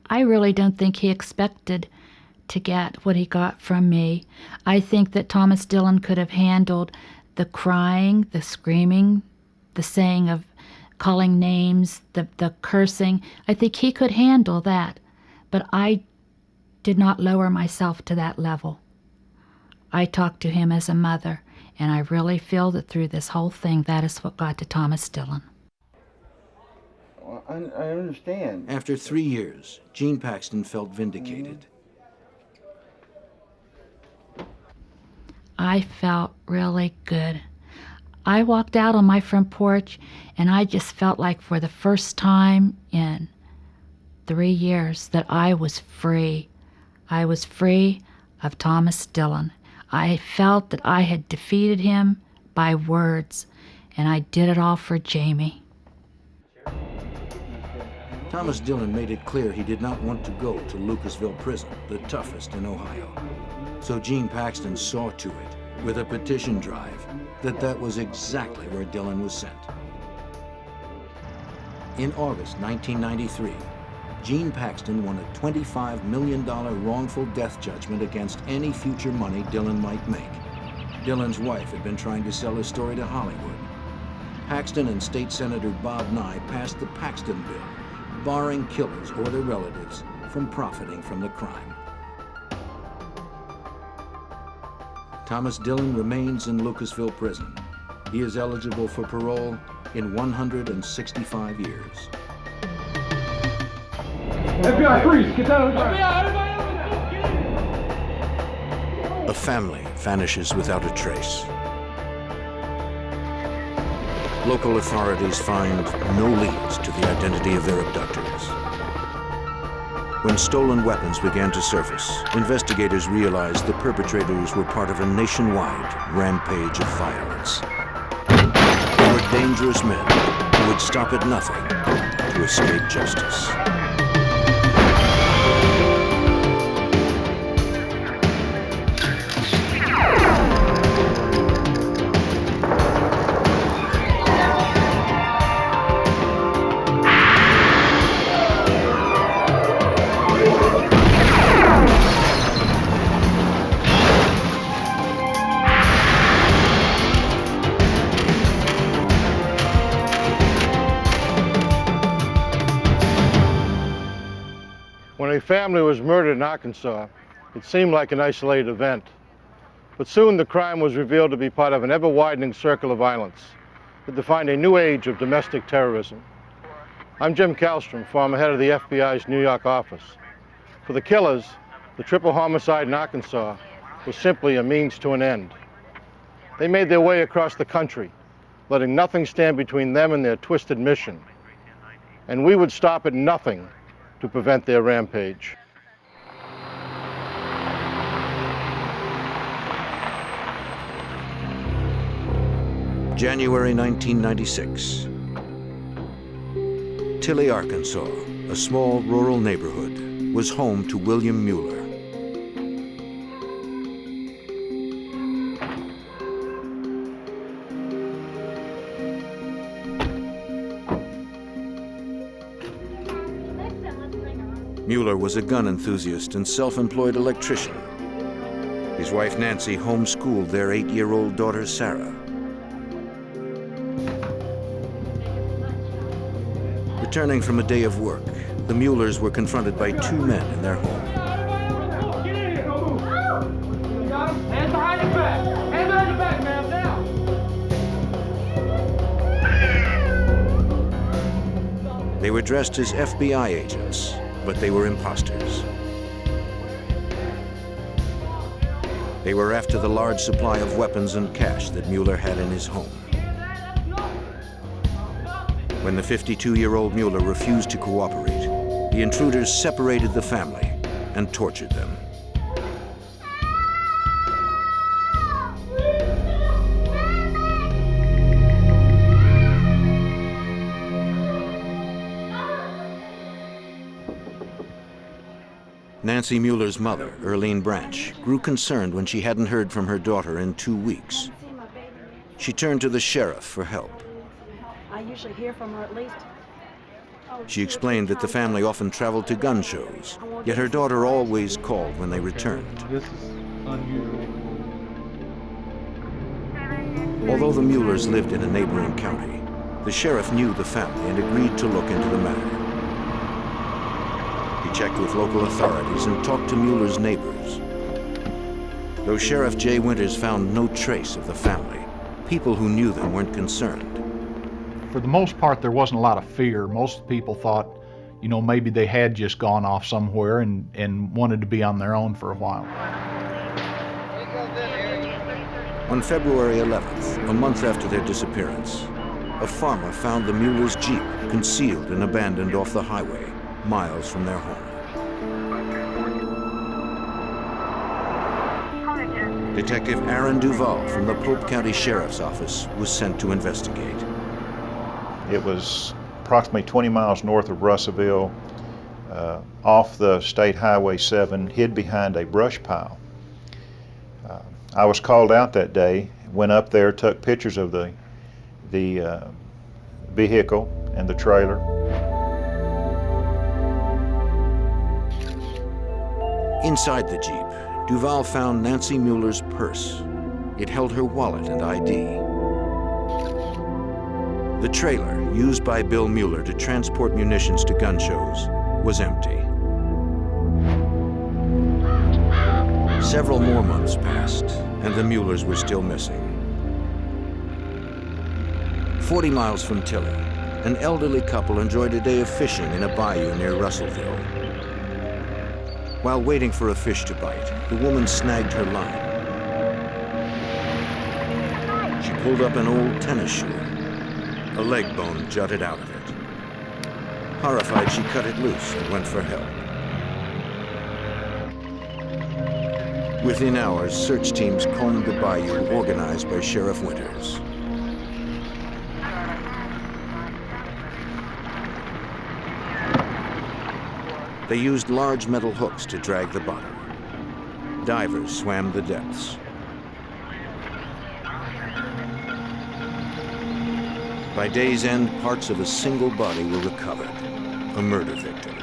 I really don't think he expected to get what he got from me. I think that Thomas Dillon could have handled the crying, the screaming, the saying of calling names, the cursing. I think he could handle that, but I did not lower myself to that level. I talked to him as a mother, and I really feel that through this whole thing, that is what got to Thomas Dillon. Well, I understand. After 3 years, Jean Paxton felt vindicated. I felt really good. I walked out on my front porch, and I just felt like for the first time in 3 years that I was free. I was free of Thomas Dillon. I felt that I had defeated him by words, and I did it all for Jamie. Thomas Dillon made it clear he did not want to go to Lucasville Prison, the toughest in Ohio. So Jean Paxton saw to it, with a petition drive, that was exactly where Dillon was sent. In August 1993, Jean Paxton won a $25 million wrongful death judgment against any future money Dillon might make. Dillon's wife had been trying to sell his story to Hollywood. Paxton and State Senator Bob Nye passed the Paxton Bill, barring killers or their relatives from profiting from the crime. Thomas Dillon remains in Lucasville Prison. He is eligible for parole in 165 years. FBI, freeze! Get down on the ground! A family vanishes without a trace. Local authorities find no leads to the identity of their abductors. When stolen weapons began to surface, investigators realized the perpetrators were part of a nationwide rampage of violence. They were dangerous men who would stop at nothing to escape justice. When a family was murdered in Arkansas, it seemed like an isolated event. But soon the crime was revealed to be part of an ever-widening circle of violence that defined a new age of domestic terrorism. I'm Jim Kallstrom, former head of the FBI's New York office. For the killers, the triple homicide in Arkansas was simply a means to an end. They made their way across the country, letting nothing stand between them and their twisted mission. And we would stop at nothing to prevent their rampage. January 1996. Tilly, Arkansas, a small rural neighborhood, was home to William Mueller. Mueller was a gun enthusiast and self-employed electrician. His wife Nancy homeschooled their 8-year-old daughter Sarah. Returning from a day of work, the Muellers were confronted by 2 men in their home. Hands behind your back! Hands behind your back, ma'am, now! They were dressed as FBI agents, but they were imposters. They were after the large supply of weapons and cash that Mueller had in his home. When the 52-year-old Mueller refused to cooperate, the intruders separated the family and tortured them. Nancy Mueller's mother, Earlene Branch, grew concerned when she hadn't heard from her daughter in 2 weeks. She turned to the sheriff for help. I usually hear from her at least. She explained that the family often traveled to gun shows, yet her daughter always called when they returned. This is unusual. Although the Muellers lived in a neighboring county, the sheriff knew the family and agreed to look into the matter. He checked with local authorities and talked to Mueller's neighbors. Though Sheriff Jay Winters found no trace of the family, people who knew them weren't concerned. For the most part, there wasn't a lot of fear. Most people thought, you know, maybe they had just gone off somewhere and wanted to be on their own for a while. On February 11th, a month after their disappearance, a farmer found the Muellers' Jeep concealed and abandoned off the highway, miles from their home. Detective Aaron Duval from the Pope County Sheriff's Office was sent to investigate. It was approximately 20 miles north of Russellville, off the State Highway 7, hid behind a brush pile. I was called out that day, went up there, took pictures of the vehicle and the trailer. Inside the Jeep, Duval found Nancy Mueller's purse. It held her wallet and ID. The trailer, used by Bill Mueller to transport munitions to gun shows, was empty. Several more months passed, and the Muellers were still missing. 40 miles from Tilly, an elderly couple enjoyed a day of fishing in a bayou near Russellville. While waiting for a fish to bite, the woman snagged her line. She pulled up an old tennis shoe. A leg bone jutted out of it. Horrified, she cut it loose and went for help. Within hours, search teams combed the bayou organized by Sheriff Winters. They used large metal hooks to drag the bottom. Divers swam the depths. By day's end, parts of a single body were recovered, a murder victim.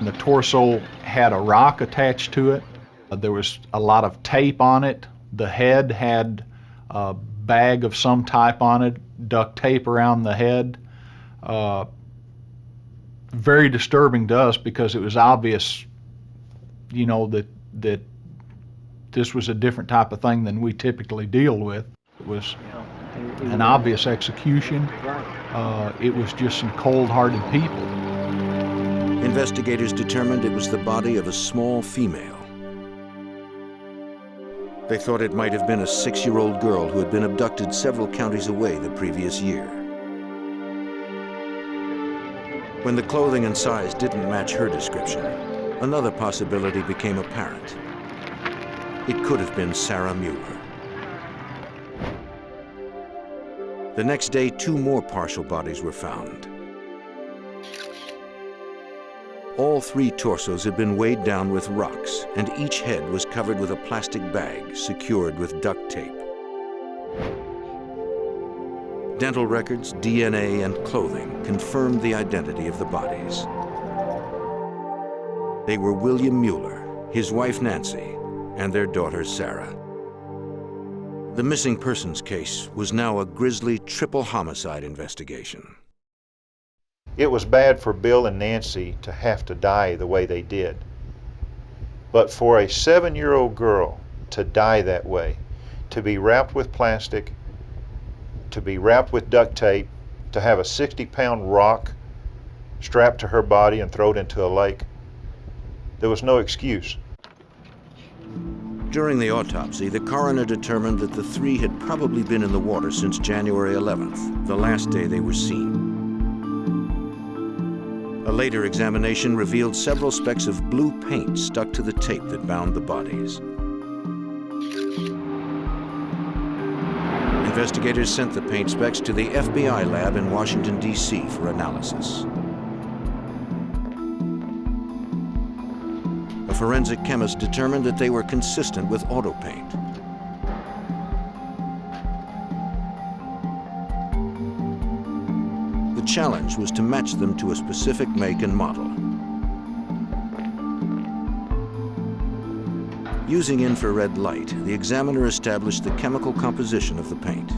The torso had a rock attached to it. There was a lot of tape on it. The head had a bag of some type on it, duct tape around the head. Very disturbing to us because it was obvious, you know, that this was a different type of thing than we typically deal with. It was an obvious execution. It was just some cold-hearted people. Investigators determined it was the body of a small female. They thought it might have been a 6-year-old girl who had been abducted several counties away the previous year. When the clothing and size didn't match her description, another possibility became apparent. It could have been Sarah Mueller. The next day, 2 more partial bodies were found. All 3 torsos had been weighed down with rocks, and each head was covered with a plastic bag secured with duct tape. Dental records, DNA, and clothing confirmed the identity of the bodies. They were William Mueller, his wife Nancy, and their daughter Sarah. The missing persons case was now a grisly triple homicide investigation. It was bad for Bill and Nancy to have to die the way they did. But for a 7-year-old girl to die that way, to be wrapped with plastic, to be wrapped with duct tape, to have a 60-pound rock strapped to her body and thrown into a lake, there was no excuse. During the autopsy, the coroner determined that the three had probably been in the water since January 11th, the last day they were seen. A later examination revealed several specks of blue paint stuck to the tape that bound the bodies. Investigators sent the paint specks to the FBI lab in Washington, D.C. for analysis. A forensic chemist determined that they were consistent with auto paint. The challenge was to match them to a specific make and model. Using infrared light, the examiner established the chemical composition of the paint.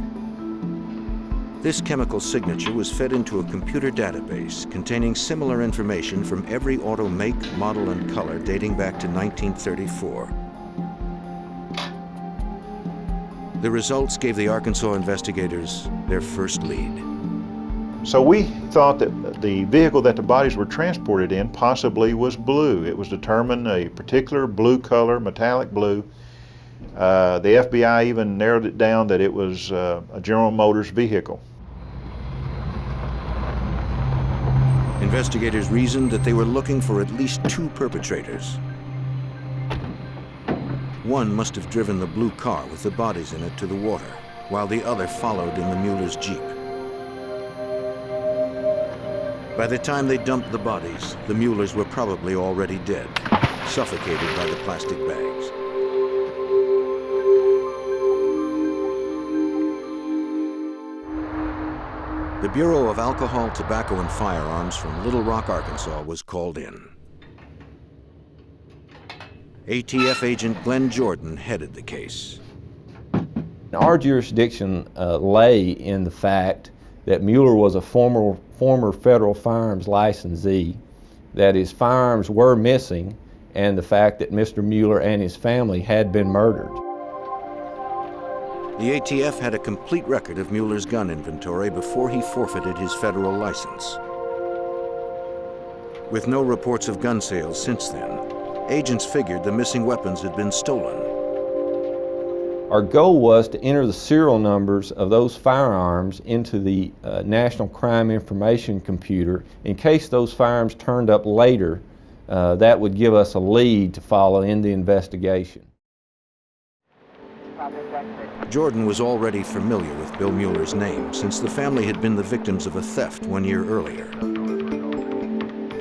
This chemical signature was fed into a computer database containing similar information from every auto make, model, and color dating back to 1934. The results gave the Arkansas investigators their first lead. So we thought that the vehicle that the bodies were transported in possibly was blue. It was determined a particular blue color, metallic blue. The FBI even narrowed it down that it was a General Motors vehicle. Investigators reasoned that they were looking for at least two perpetrators. One must have driven the blue car with the bodies in it to the water, while the other followed in the Mueller's Jeep. By the time they dumped the bodies, the Muellers were probably already dead, suffocated by the plastic bags. The Bureau of Alcohol, Tobacco, and Firearms from Little Rock, Arkansas was called in. ATF agent Glenn Jordan headed the case. Our jurisdiction lay in the fact that Mueller was a former federal firearms licensee, that his firearms were missing, and the fact that Mr. Mueller and his family had been murdered. The ATF had a complete record of Mueller's gun inventory before he forfeited his federal license. With no reports of gun sales since then, agents figured the missing weapons had been stolen. Our goal was to enter the serial numbers of those firearms into the National Crime Information Computer. In case those firearms turned up later, that would give us a lead to follow in the investigation. Jordan was already familiar with Bill Mueller's name since the family had been the victims of a theft 1 year earlier.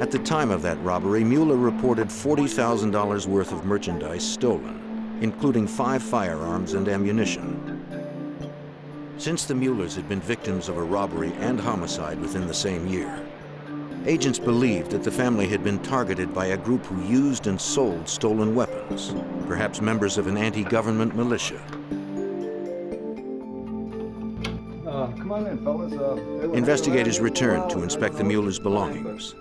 At the time of that robbery, Mueller reported $40,000 worth of merchandise stolen, including 5 firearms and ammunition. Since the Muellers had been victims of a robbery and homicide within the same year, agents believed that the family had been targeted by a group who used and sold stolen weapons, perhaps members of an anti-government militia. Come on in, fellas. Investigators returned to inspect the Mueller's belongings.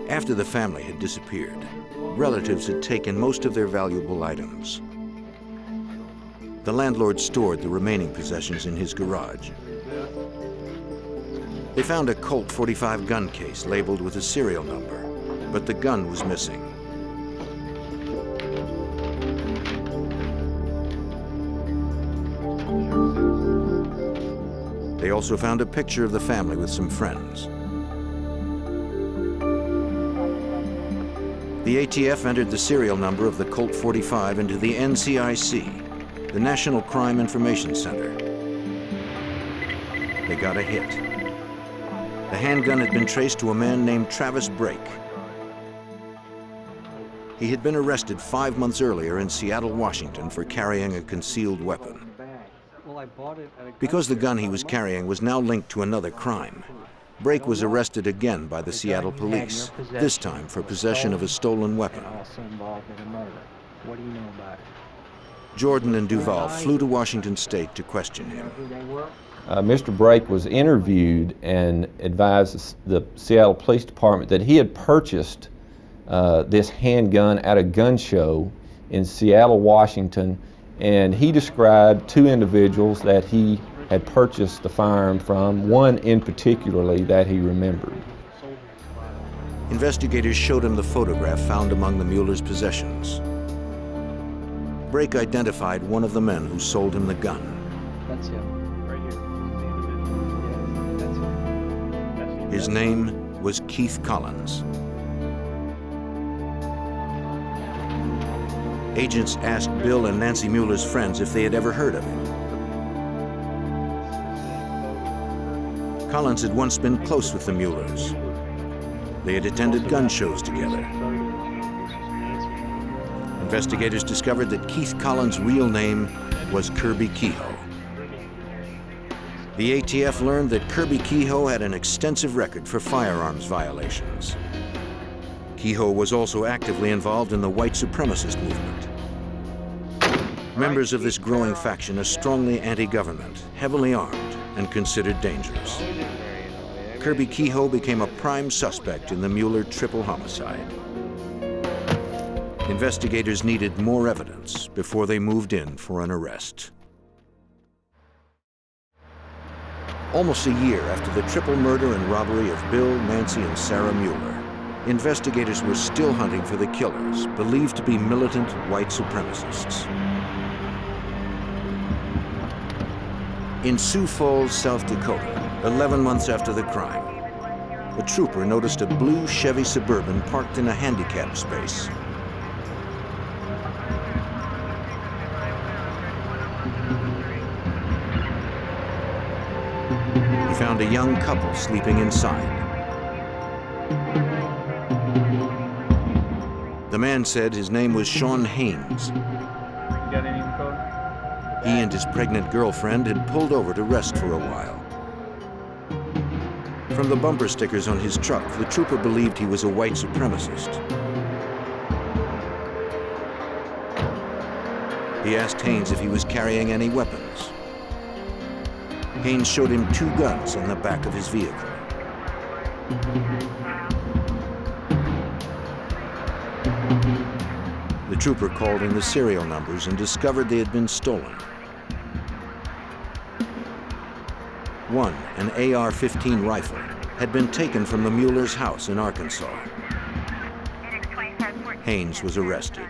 After the family had disappeared, relatives had taken most of their valuable items. The landlord stored the remaining possessions in his garage. They found a Colt .45 gun case labeled with a serial number, but the gun was missing. They also found a picture of the family with some friends. The ATF entered the serial number of the Colt .45 into the NCIC, the National Crime Information Center. They got a hit. The handgun had been traced to a man named Travis Brake. He had been arrested 5 months earlier in Seattle, Washington for carrying a concealed weapon. Because the gun he was carrying was now linked to another crime, Brake was arrested again by the Seattle police, this time for possession of a stolen weapon. Jordan and Duval flew to Washington State to question him. Mr. Brake was interviewed and advised the Seattle Police Department that he had purchased this handgun at a gun show in Seattle, Washington, and he described 2 individuals that he had purchased the firearm from, one in particularly that he remembered. Investigators showed him the photograph found among the Mueller's possessions. Brake identified one of the men who sold him the gun. That's him. Right here. His name was Keith Collins. Agents asked Bill and Nancy Mueller's friends if they had ever heard of him. Collins had once been close with the Muellers. They had attended gun shows together. Investigators discovered that Keith Collins' real name was Kirby Kehoe. The ATF learned that Kirby Kehoe had an extensive record for firearms violations. Kehoe was also actively involved in the white supremacist movement. Members of this growing faction are strongly anti-government, heavily armed, and considered dangerous. Kirby Kehoe became a prime suspect in the Mueller triple homicide. Investigators needed more evidence before they moved in for an arrest. Almost a year after the triple murder and robbery of Bill, Nancy, and Sarah Mueller, investigators were still hunting for the killers, believed to be militant white supremacists. In Sioux Falls, South Dakota, 11 months after the crime, a trooper noticed a blue Chevy Suburban parked in a handicapped space. He found a young couple sleeping inside. The man said his name was Sean Haynes. Got any info? He and his pregnant girlfriend had pulled over to rest for a while. From the bumper stickers on his truck, the trooper believed he was a white supremacist. He asked Haynes if he was carrying any weapons. Haynes showed him 2 guns in the back of his vehicle. The trooper called in the serial numbers and discovered they had been stolen. One, an AR-15 rifle, had been taken from the Mueller's house in Arkansas. Haynes was arrested.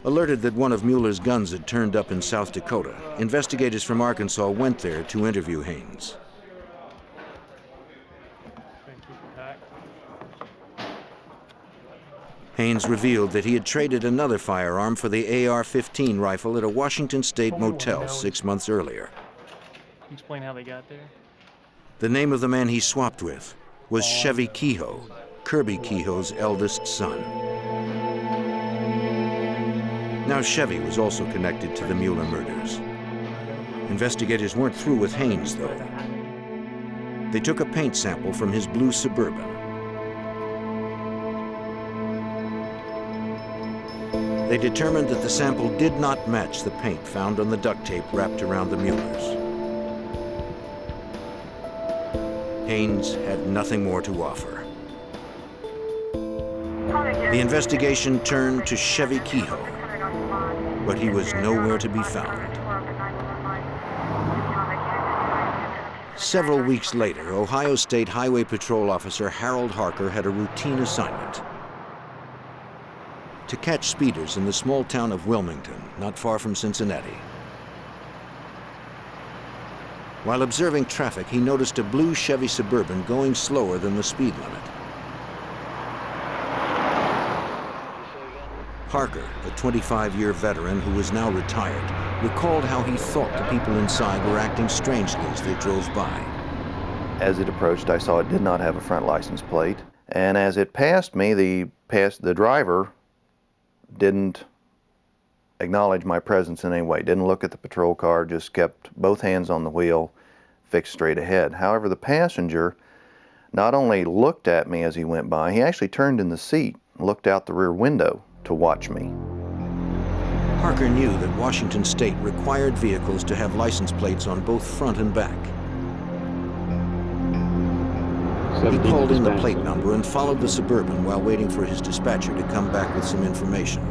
Alerted that one of Mueller's guns had turned up in South Dakota, investigators from Arkansas went there to interview Haynes. Haynes revealed that he had traded another firearm for the AR-15 rifle at a Washington State motel 6 months earlier. Explain how they got there. The name of the man he swapped with was Chevie Kehoe, Kirby Kehoe's eldest son. Now Chevie was also connected to the Mueller murders. Investigators weren't through with Haynes, though. They took a paint sample from his blue Suburban. They determined that the sample did not match the paint found on the duct tape wrapped around the Muellers. Haynes had nothing more to offer. The investigation turned to Chevie Kehoe, but he was nowhere to be found. Several weeks later, Ohio State Highway Patrol Officer Harold Harker had a routine assignment: to catch speeders in the small town of Wilmington, not far from Cincinnati. While observing traffic, he noticed a blue Chevy Suburban going slower than the speed limit. Harker, a 25-year veteran who was now retired, recalled how he thought the people inside were acting strangely as they drove by. As it approached, I saw it did not have a front license plate, and as it passed me, the driver didn't acknowledge my presence in any way, didn't look at the patrol car, just kept both hands on the wheel, fixed straight ahead. However, the passenger not only looked at me as he went by, he actually turned in the seat and looked out the rear window to watch me. Harker knew that Washington State required vehicles to have license plates on both front and back. He called in the plate number and followed the Suburban while waiting for his dispatcher to come back with some information.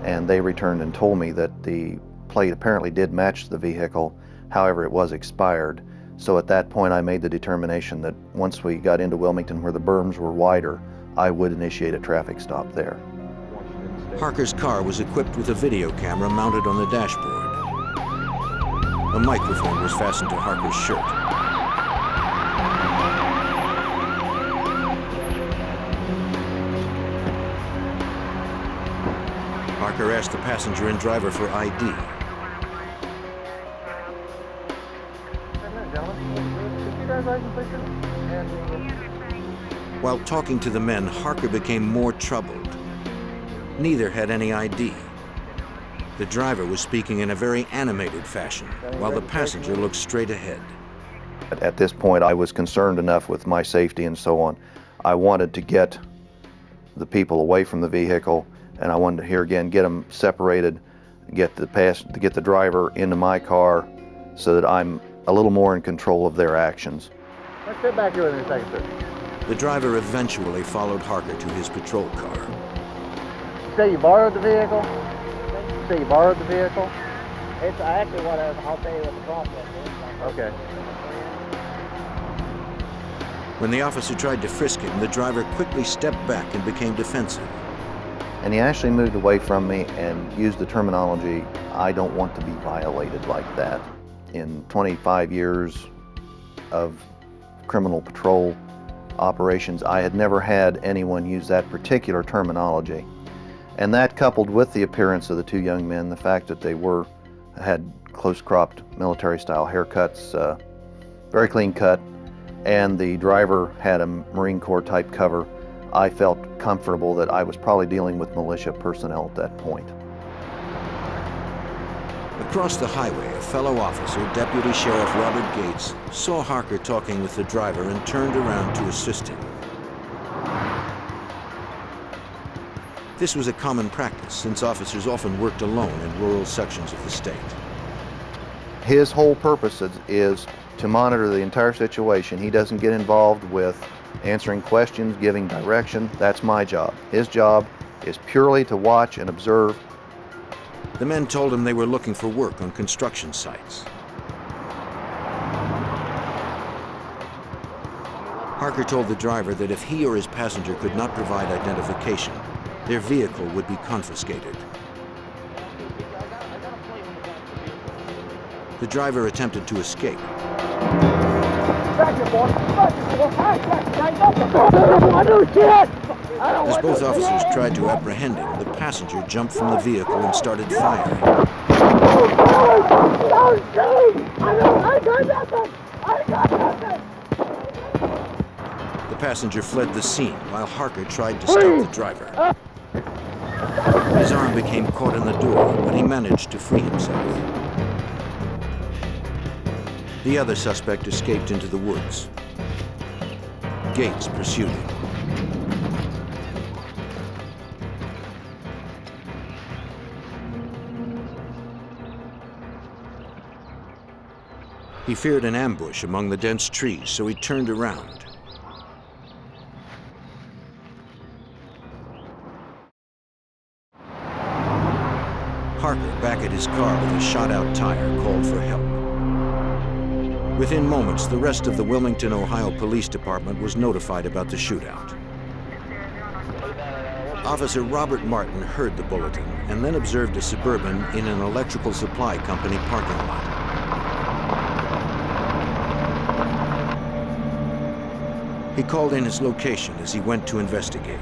And they returned and told me that the plate apparently did match the vehicle, however it was expired. So at that point I made the determination that once we got into Wilmington where the berms were wider, I would initiate a traffic stop there. Harker's car was equipped with a video camera mounted on the dashboard. A microphone was fastened to Harker's shirt. Harker asked the passenger and driver for ID. While talking to the men, Harker became more troubled. Neither had any ID. The driver was speaking in a very animated fashion, while the passenger looked straight ahead. At this point, I was concerned enough with my safety and so on. I wanted to get the people away from the vehicle, and I wanted to, here again, get them separated, get the driver into my car so that I'm a little more in control of their actions. Let's sit back here with me a second, sir. The driver eventually followed Harker to his patrol car. You say you borrowed the vehicle? You say you borrowed the vehicle? It's actually what I'll tell you what the process is. Okay. When the officer tried to frisk him, the driver quickly stepped back and became defensive. And he actually moved away from me and used the terminology, "I don't want to be violated like that." In 25 years of criminal patrol operations, I had never had anyone use that particular terminology. And that, coupled with the appearance of the two young men, the fact that they had close-cropped military-style haircuts, very clean cut, and the driver had a Marine Corps type cover, I felt comfortable that I was probably dealing with militia personnel at that point. Across the highway, a fellow officer, Deputy Sheriff Robert Gates, saw Harker talking with the driver and turned around to assist him. This was a common practice, since officers often worked alone in rural sections of the state. His whole purpose is to monitor the entire situation. He doesn't get involved with answering questions, giving direction. That's my job. His job is purely to watch and observe. The men told him they were looking for work on construction sites. Harker told the driver that if he or his passenger could not provide identification, their vehicle would be confiscated. The driver attempted to escape. As both officers tried to apprehend him, the passenger jumped from the vehicle and started firing. The passenger fled the scene while Harker tried to stop the driver. His arm became caught in the door, but he managed to free himself. The other suspect escaped into the woods. Gates pursued him. He feared an ambush among the dense trees, so he turned around. Harker, back at his car with a shot-out tire, called for help. Within moments, the rest of the Wilmington, Ohio Police Department was notified about the shootout. Officer Robert Martin heard the bulletin and then observed a Suburban in an electrical supply company parking lot. He called in his location as he went to investigate.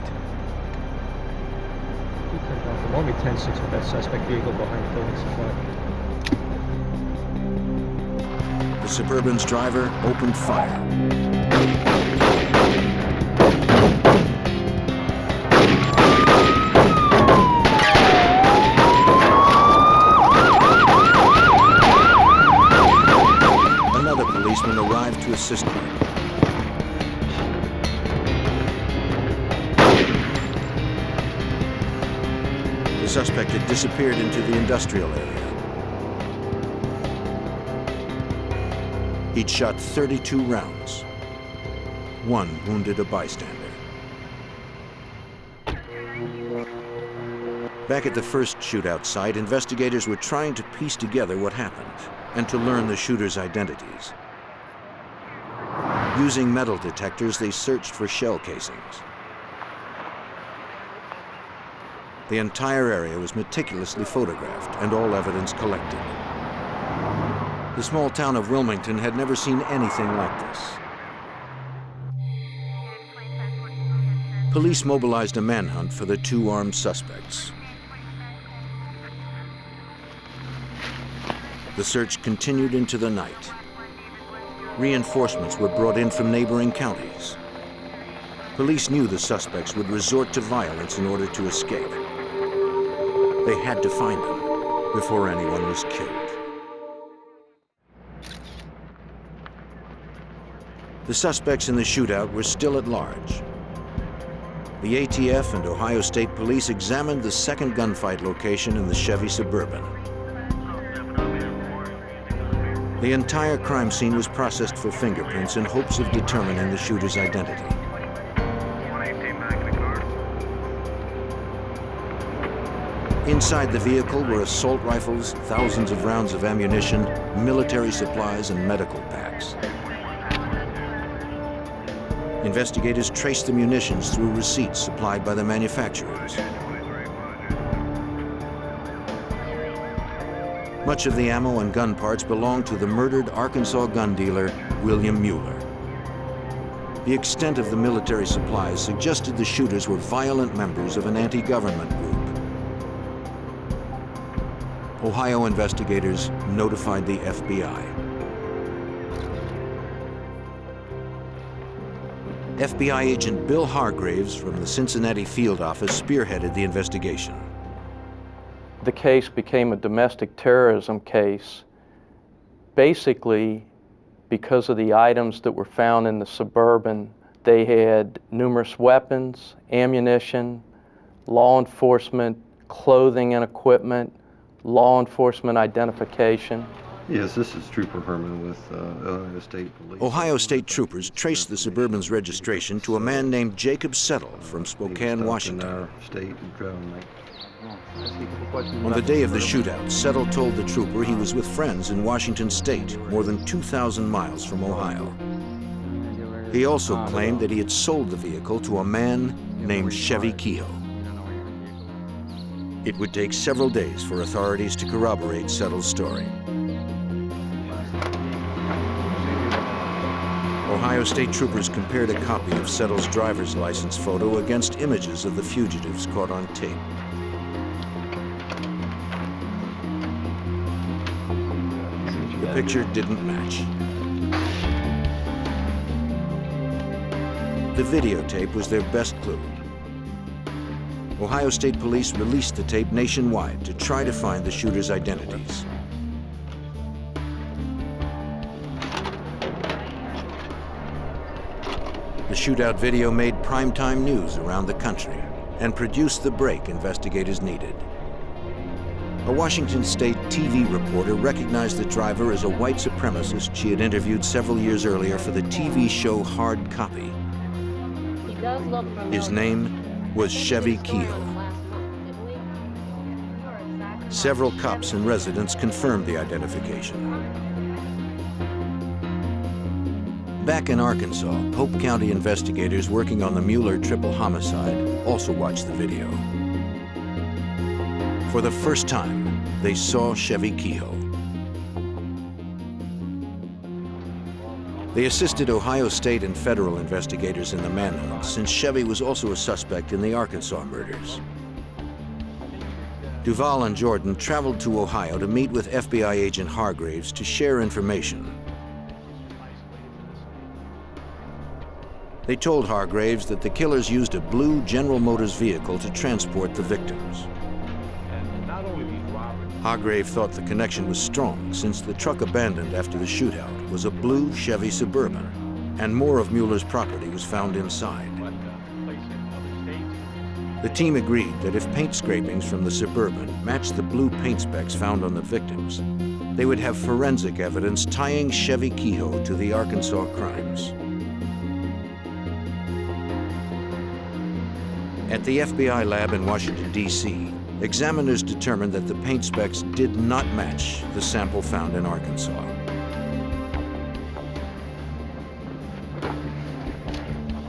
10-6 with that suspect vehicle behind the building supply. The Suburban's driver opened fire. Another policeman arrived to assist him. The suspect had disappeared into the industrial area. He'd shot 32 rounds. One wounded a bystander. Back at the first shootout site, investigators were trying to piece together what happened and to learn the shooters' identities. Using metal detectors, they searched for shell casings. The entire area was meticulously photographed and all evidence collected. The small town of Wilmington had never seen anything like this. Police mobilized a manhunt for the two armed suspects. The search continued into the night. Reinforcements were brought in from neighboring counties. Police knew the suspects would resort to violence in order to escape. They had to find them before anyone was killed. The suspects in the shootout were still at large. The ATF and Ohio State Police examined the second gunfight location in the Chevy Suburban. The entire crime scene was processed for fingerprints in hopes of determining the shooter's identity. Inside the vehicle were assault rifles, thousands of rounds of ammunition, military supplies, and medical packs. Investigators traced the munitions through receipts supplied by the manufacturers. Much of the ammo and gun parts belonged to the murdered Arkansas gun dealer, William Mueller. The extent of the military supplies suggested the shooters were violent members of an anti-government group. Ohio investigators notified the FBI. FBI agent Bill Hargraves from the Cincinnati field office spearheaded the investigation. The case became a domestic terrorism case, basically because of the items that were found in the Suburban. They had numerous weapons, ammunition, law enforcement, clothing and equipment, law enforcement identification. Yes, this is Trooper Herman with Ohio State Police. Ohio State troopers traced the Suburban's registration to a man named Jacob Settle from Spokane, Washington. On the day of the shootout, Settle told the trooper he was with friends in Washington State, more than 2,000 miles from Ohio. He also claimed that he had sold the vehicle to a man named Chevie Kehoe. It would take several days for authorities to corroborate Settle's story. Ohio State troopers compared a copy of Settle's driver's license photo against images of the fugitives caught on tape. The picture didn't match. The videotape was their best clue. Ohio State Police released the tape nationwide to try to find the shooters' identities. The shootout video made primetime news around the country and produced the break investigators needed. A Washington State TV reporter recognized the driver as a white supremacist she had interviewed several years earlier for the TV show Hard Copy. His name was Chevie Kehoe. Several cops and residents confirmed the identification. Back in Arkansas, Pope County investigators working on the Mueller triple homicide also watched the video. For the first time, they saw Chevie Kehoe. They assisted Ohio State and federal investigators in the manhunt, since Chevie was also a suspect in the Arkansas murders. Duval and Jordan traveled to Ohio to meet with FBI agent Hargraves to share information. They told Hargraves that the killers used a blue General Motors vehicle to transport the victims. Hargraves thought the connection was strong, since the truck abandoned after the shootout was a blue Chevy Suburban, and more of Mueller's property was found inside. The team agreed that if paint scrapings from the Suburban matched the blue paint specks found on the victims, they would have forensic evidence tying Chevie Kehoe to the Arkansas crimes. At the FBI lab in Washington, D.C., examiners determined that the paint specks did not match the sample found in Arkansas.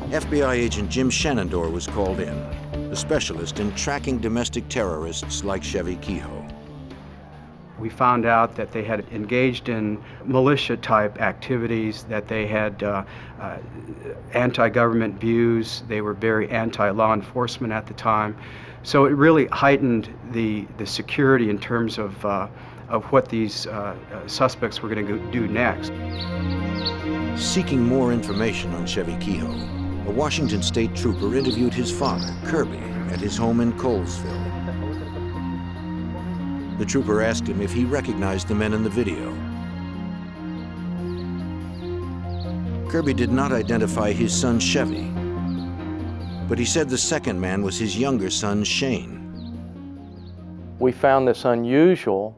FBI agent Jim Shenandoah was called in. a specialist in tracking domestic terrorists like Chevie Kehoe. We found out that they had engaged in militia-type activities, that they had anti-government views. They were very anti-law enforcement at the time. So it really heightened the security in terms of what these suspects were going to do next. Seeking more information on Chevie Kehoe, a Washington State trooper interviewed his father, Kirby, at his home in Colesville. The trooper asked him if he recognized the men in the video. Kirby did not identify his son Chevie, but he said the second man was his younger son Shane. We found this unusual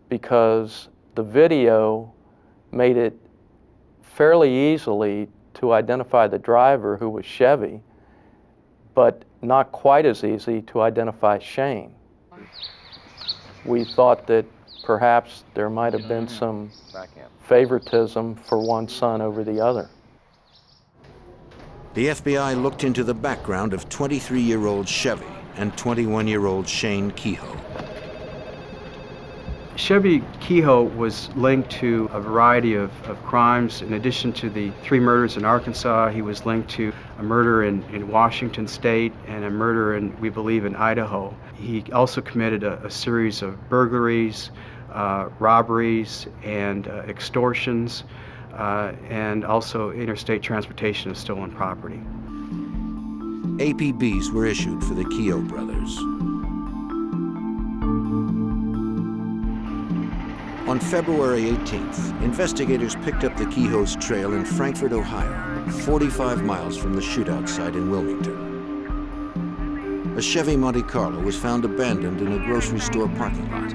because the video made it fairly easily to identify the driver, who was Chevie, but not quite as easy to identify Shane. We thought that perhaps there might have been some favoritism for one son over the other. The FBI looked into the background of 23-year-old Chevie and 21-year-old Shane Kehoe. Chevie Kehoe was linked to a variety of crimes. In addition to the 3 murders in Arkansas, he was linked to a murder in Washington State and a murder in, we believe, in Idaho. He also committed a series of burglaries, robberies, and extortions, and also interstate transportation of stolen property. APBs were issued for the Kehoe brothers. On February 18th, investigators picked up the Kehoe's trail in Frankfort, Ohio, 45 miles from the shootout site in Wilmington. A Chevy Monte Carlo was found abandoned in a grocery store parking lot.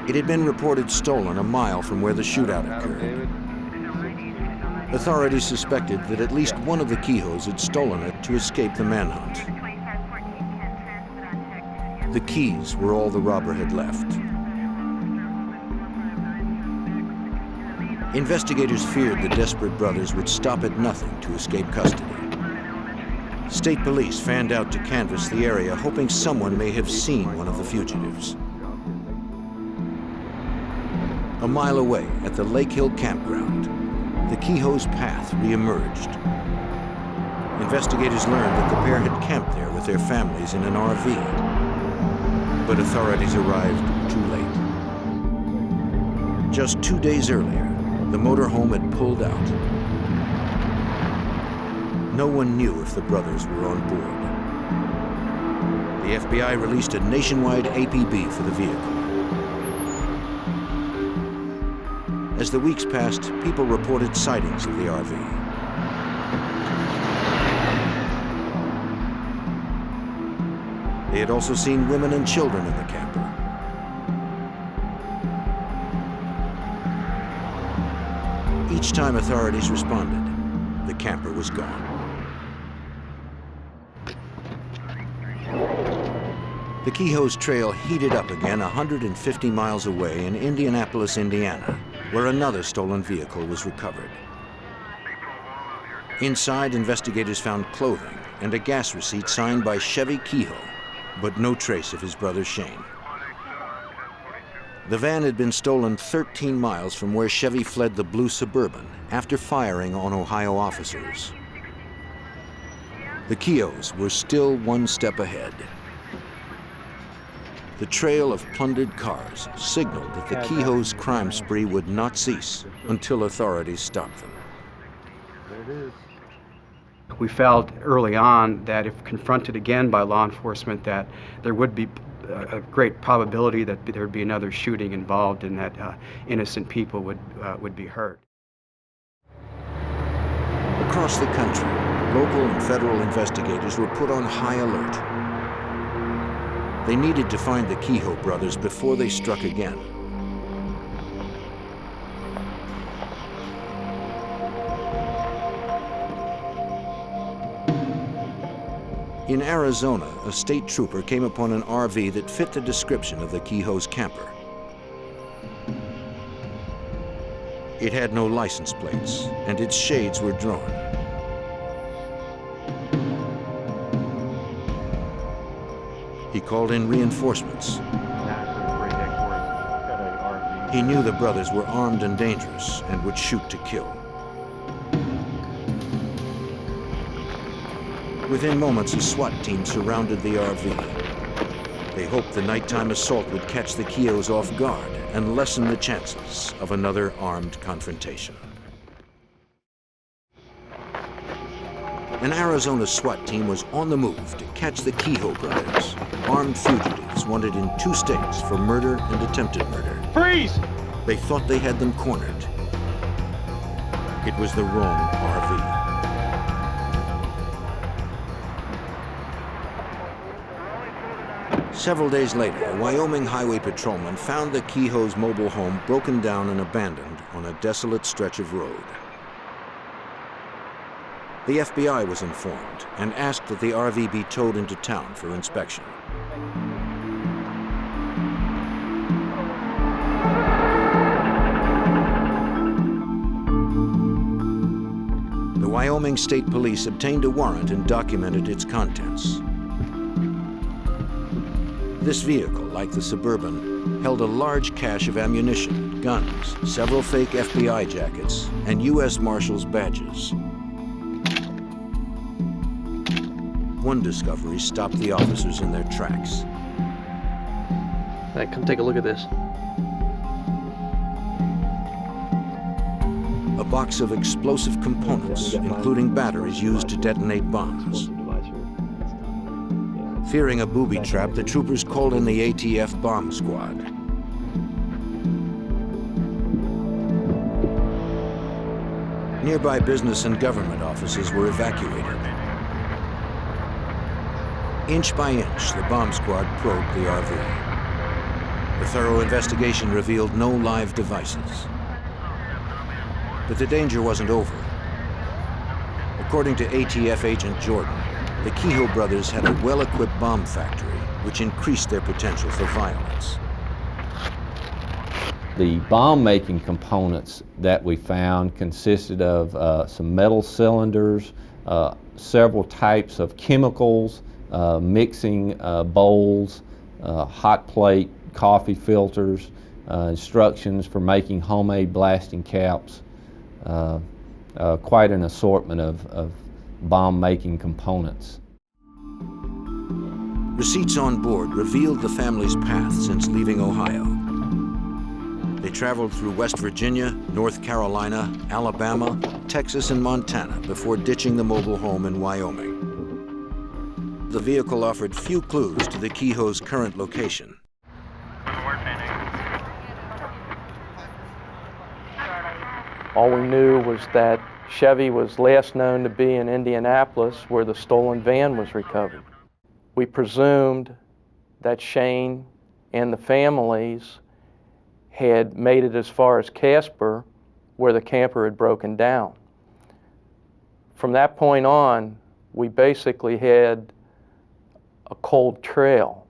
It had been reported stolen a mile from where the shootout occurred. Authorities suspected that at least one of the Kehoes had stolen it to escape the manhunt. The keys were all the robber had left. Investigators feared the desperate brothers would stop at nothing to escape custody. State police fanned out to canvass the area, hoping someone may have seen one of the fugitives. A mile away at the Lake Hill campground, the Kehoe's path reemerged. Investigators learned that the pair had camped there with their families in an RV, but authorities arrived too late. Just 2 days earlier, the motorhome had pulled out. No one knew if the brothers were on board. The FBI released a nationwide APB for the vehicle. As the weeks passed, people reported sightings of the RV. They had also seen women and children in the camper. Each time authorities responded, the camper was gone. The Kehoe's trail heated up again 150 miles away in Indianapolis, Indiana, where another stolen vehicle was recovered. Inside, investigators found clothing and a gas receipt signed by Chevie Kehoe, but no trace of his brother Shane. The van had been stolen 13 miles from where Chevie fled the blue Suburban after firing on Ohio officers. The Kehoes were still one step ahead. The trail of plundered cars signaled that the Kehoe's crime spree would not cease until authorities stopped them. There it is. We felt early on that if confronted again by law enforcement, that there would be a great probability that there would be another shooting involved and that innocent people would be hurt. Across the country, local and federal investigators were put on high alert. They needed to find the Kehoe brothers before they struck again. In Arizona, a state trooper came upon an RV that fit the description of the Kehoe's camper. It had no license plates, and its shades were drawn. He called in reinforcements. He knew the brothers were armed and dangerous and would shoot to kill. Within moments, a SWAT team surrounded the RV. They hoped the nighttime assault would catch the Kehoes off guard and lessen the chances of another armed confrontation. An Arizona SWAT team was on the move to catch the Kehoe brothers, armed fugitives wanted in 2 states for murder and attempted murder. Freeze! They thought they had them cornered. It was the wrong RV. Several days later, a Wyoming highway patrolman found the Kehoe's mobile home broken down and abandoned on a desolate stretch of road. The FBI was informed and asked that the RV be towed into town for inspection. The Wyoming State Police obtained a warrant and documented its contents. This vehicle, like the Suburban, held a large cache of ammunition, guns, several fake FBI jackets, and U.S. Marshals badges. One discovery stopped the officers in their tracks. Hey, come take a look at this. A box of explosive components, including batteries used to detonate bombs. Fearing a booby trap, the troopers called in the ATF bomb squad. Nearby business and government offices were evacuated. Inch by inch, the bomb squad probed the RV. The thorough investigation revealed no live devices. But the danger wasn't over. According to ATF agent Jordan, the Kehoe brothers had a well-equipped bomb factory, which increased their potential for violence. The bomb-making components that we found consisted of some metal cylinders, several types of chemicals, mixing bowls, hot plate, coffee filters, instructions for making homemade blasting caps, quite an assortment of bomb-making components. Receipts on board revealed the family's path since leaving Ohio. They traveled through West Virginia, North Carolina, Alabama, Texas, and Montana before ditching the mobile home in Wyoming. The vehicle offered few clues to the Kehoe's current location. All we knew was that Chevy was last known to be in Indianapolis, where the stolen van was recovered. We presumed that Shane and the families had made it as far as Casper, where the camper had broken down. From that point on, we basically had a cold trail.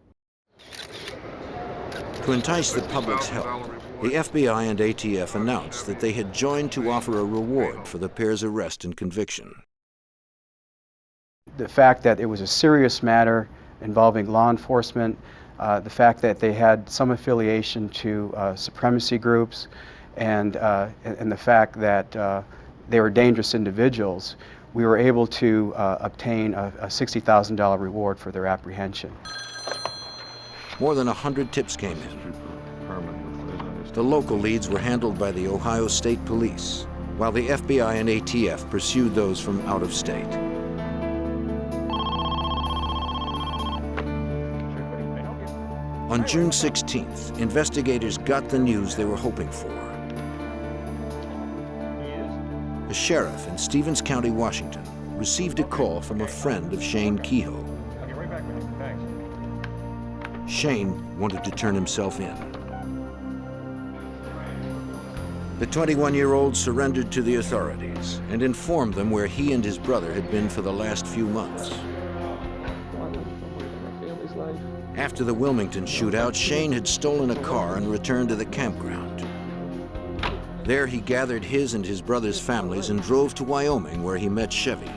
To entice the public's help, the FBI and ATF announced that they had joined to offer a reward for the pair's arrest and conviction. The fact that it was a serious matter involving law enforcement, the fact that they had some affiliation to supremacy groups, and the fact that they were dangerous individuals, we were able to obtain a $60,000 reward for their apprehension. More than 100 tips came in. The local leads were handled by the Ohio State Police, while the FBI and ATF pursued those from out of state. On June 16th, investigators got the news they were hoping for. A sheriff in Stevens County, Washington, received a call from a friend of Cheyne Kehoe. Shane wanted to turn himself in. The 21-year-old surrendered to the authorities and informed them where he and his brother had been for the last few months. After the Wilmington shootout, Shane had stolen a car and returned to the campground. There he gathered his and his brother's families and drove to Wyoming, where he met Chevy.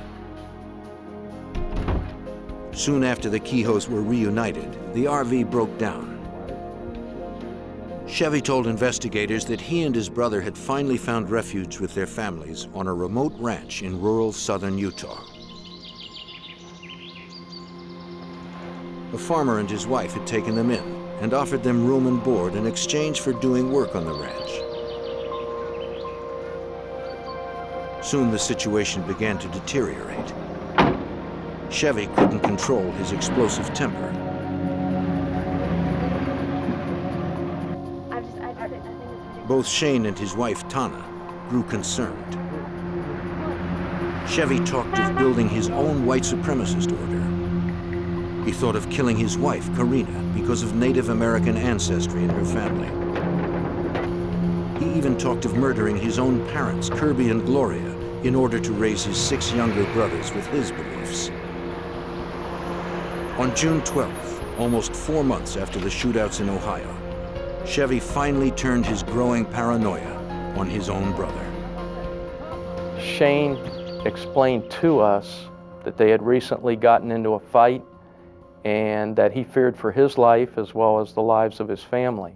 Soon after the Kehoes were reunited, the RV broke down. Chevy told investigators that he and his brother had finally found refuge with their families on a remote ranch in rural southern Utah. A farmer and his wife had taken them in and offered them room and board in exchange for doing work on the ranch. Soon the situation began to deteriorate. Chevy couldn't control his explosive temper. Both Cheyne and his wife, Tana, grew concerned. Chevy talked of building his own white supremacist order. He thought of killing his wife, Karina, because of Native American ancestry in her family. He even talked of murdering his own parents, Kirby and Gloria, in order to raise his 6 younger brothers with his beliefs. On June 12th, almost 4 months after the shootouts in Ohio, Chevy finally turned his growing paranoia on his own brother. Cheyne explained to us that they had recently gotten into a fight and that he feared for his life as well as the lives of his family.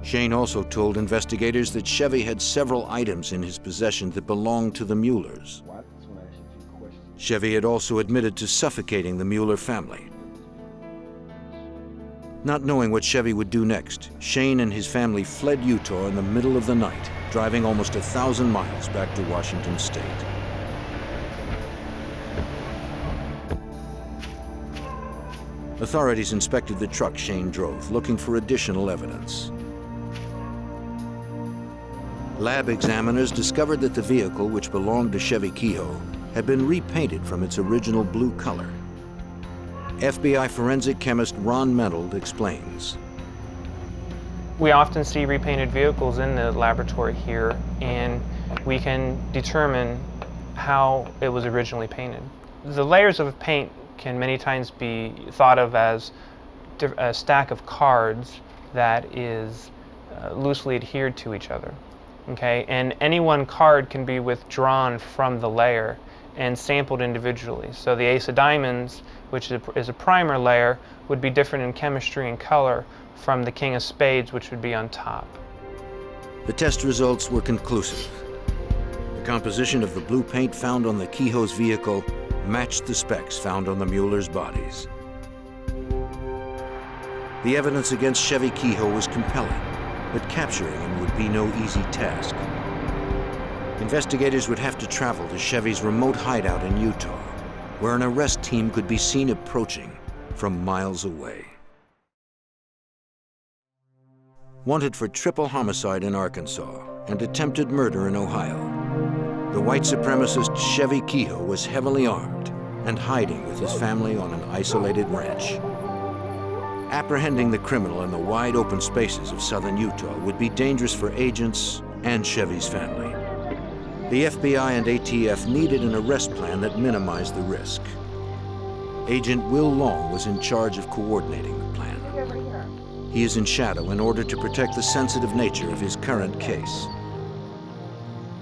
Cheyne also told investigators that Chevy had several items in his possession that belonged to the Muellers. Chevy had also admitted to suffocating the Mueller family. Not knowing what Chevy would do next, Cheyne and his family fled Utah in the middle of the night, driving almost 1,000 miles back to Washington State. Authorities inspected the truck Cheyne drove, looking for additional evidence. Lab examiners discovered that the vehicle, which belonged to Chevy Kehoe, had been repainted from its original blue color. FBI forensic chemist Ron Mentold explains. We often see repainted vehicles in the laboratory here, and we can determine how it was originally painted. The layers of paint can many times be thought of as a stack of cards that is loosely adhered to each other. Okay, and any one card can be withdrawn from the layer and sampled individually. So the ace of diamonds, which is a primer layer, would be different in chemistry and color from the king of spades, which would be on top. The test results were conclusive. The composition of the blue paint found on the Kehoe's vehicle matched the specs found on the Muellers' bodies. The evidence against Chevy Kehoe was compelling, but capturing him would be no easy task. Investigators would have to travel to Chevy's remote hideout in Utah, where an arrest team could be seen approaching from miles away. Wanted for triple homicide in Arkansas and attempted murder in Ohio, the white supremacist Chevy Kehoe was heavily armed and hiding with his family on an isolated ranch. Apprehending the criminal in the wide open spaces of southern Utah would be dangerous for agents and Chevy's family. The FBI and ATF needed an arrest plan that minimized the risk. Agent Will Long was in charge of coordinating the plan. He is in shadow in order to protect the sensitive nature of his current case.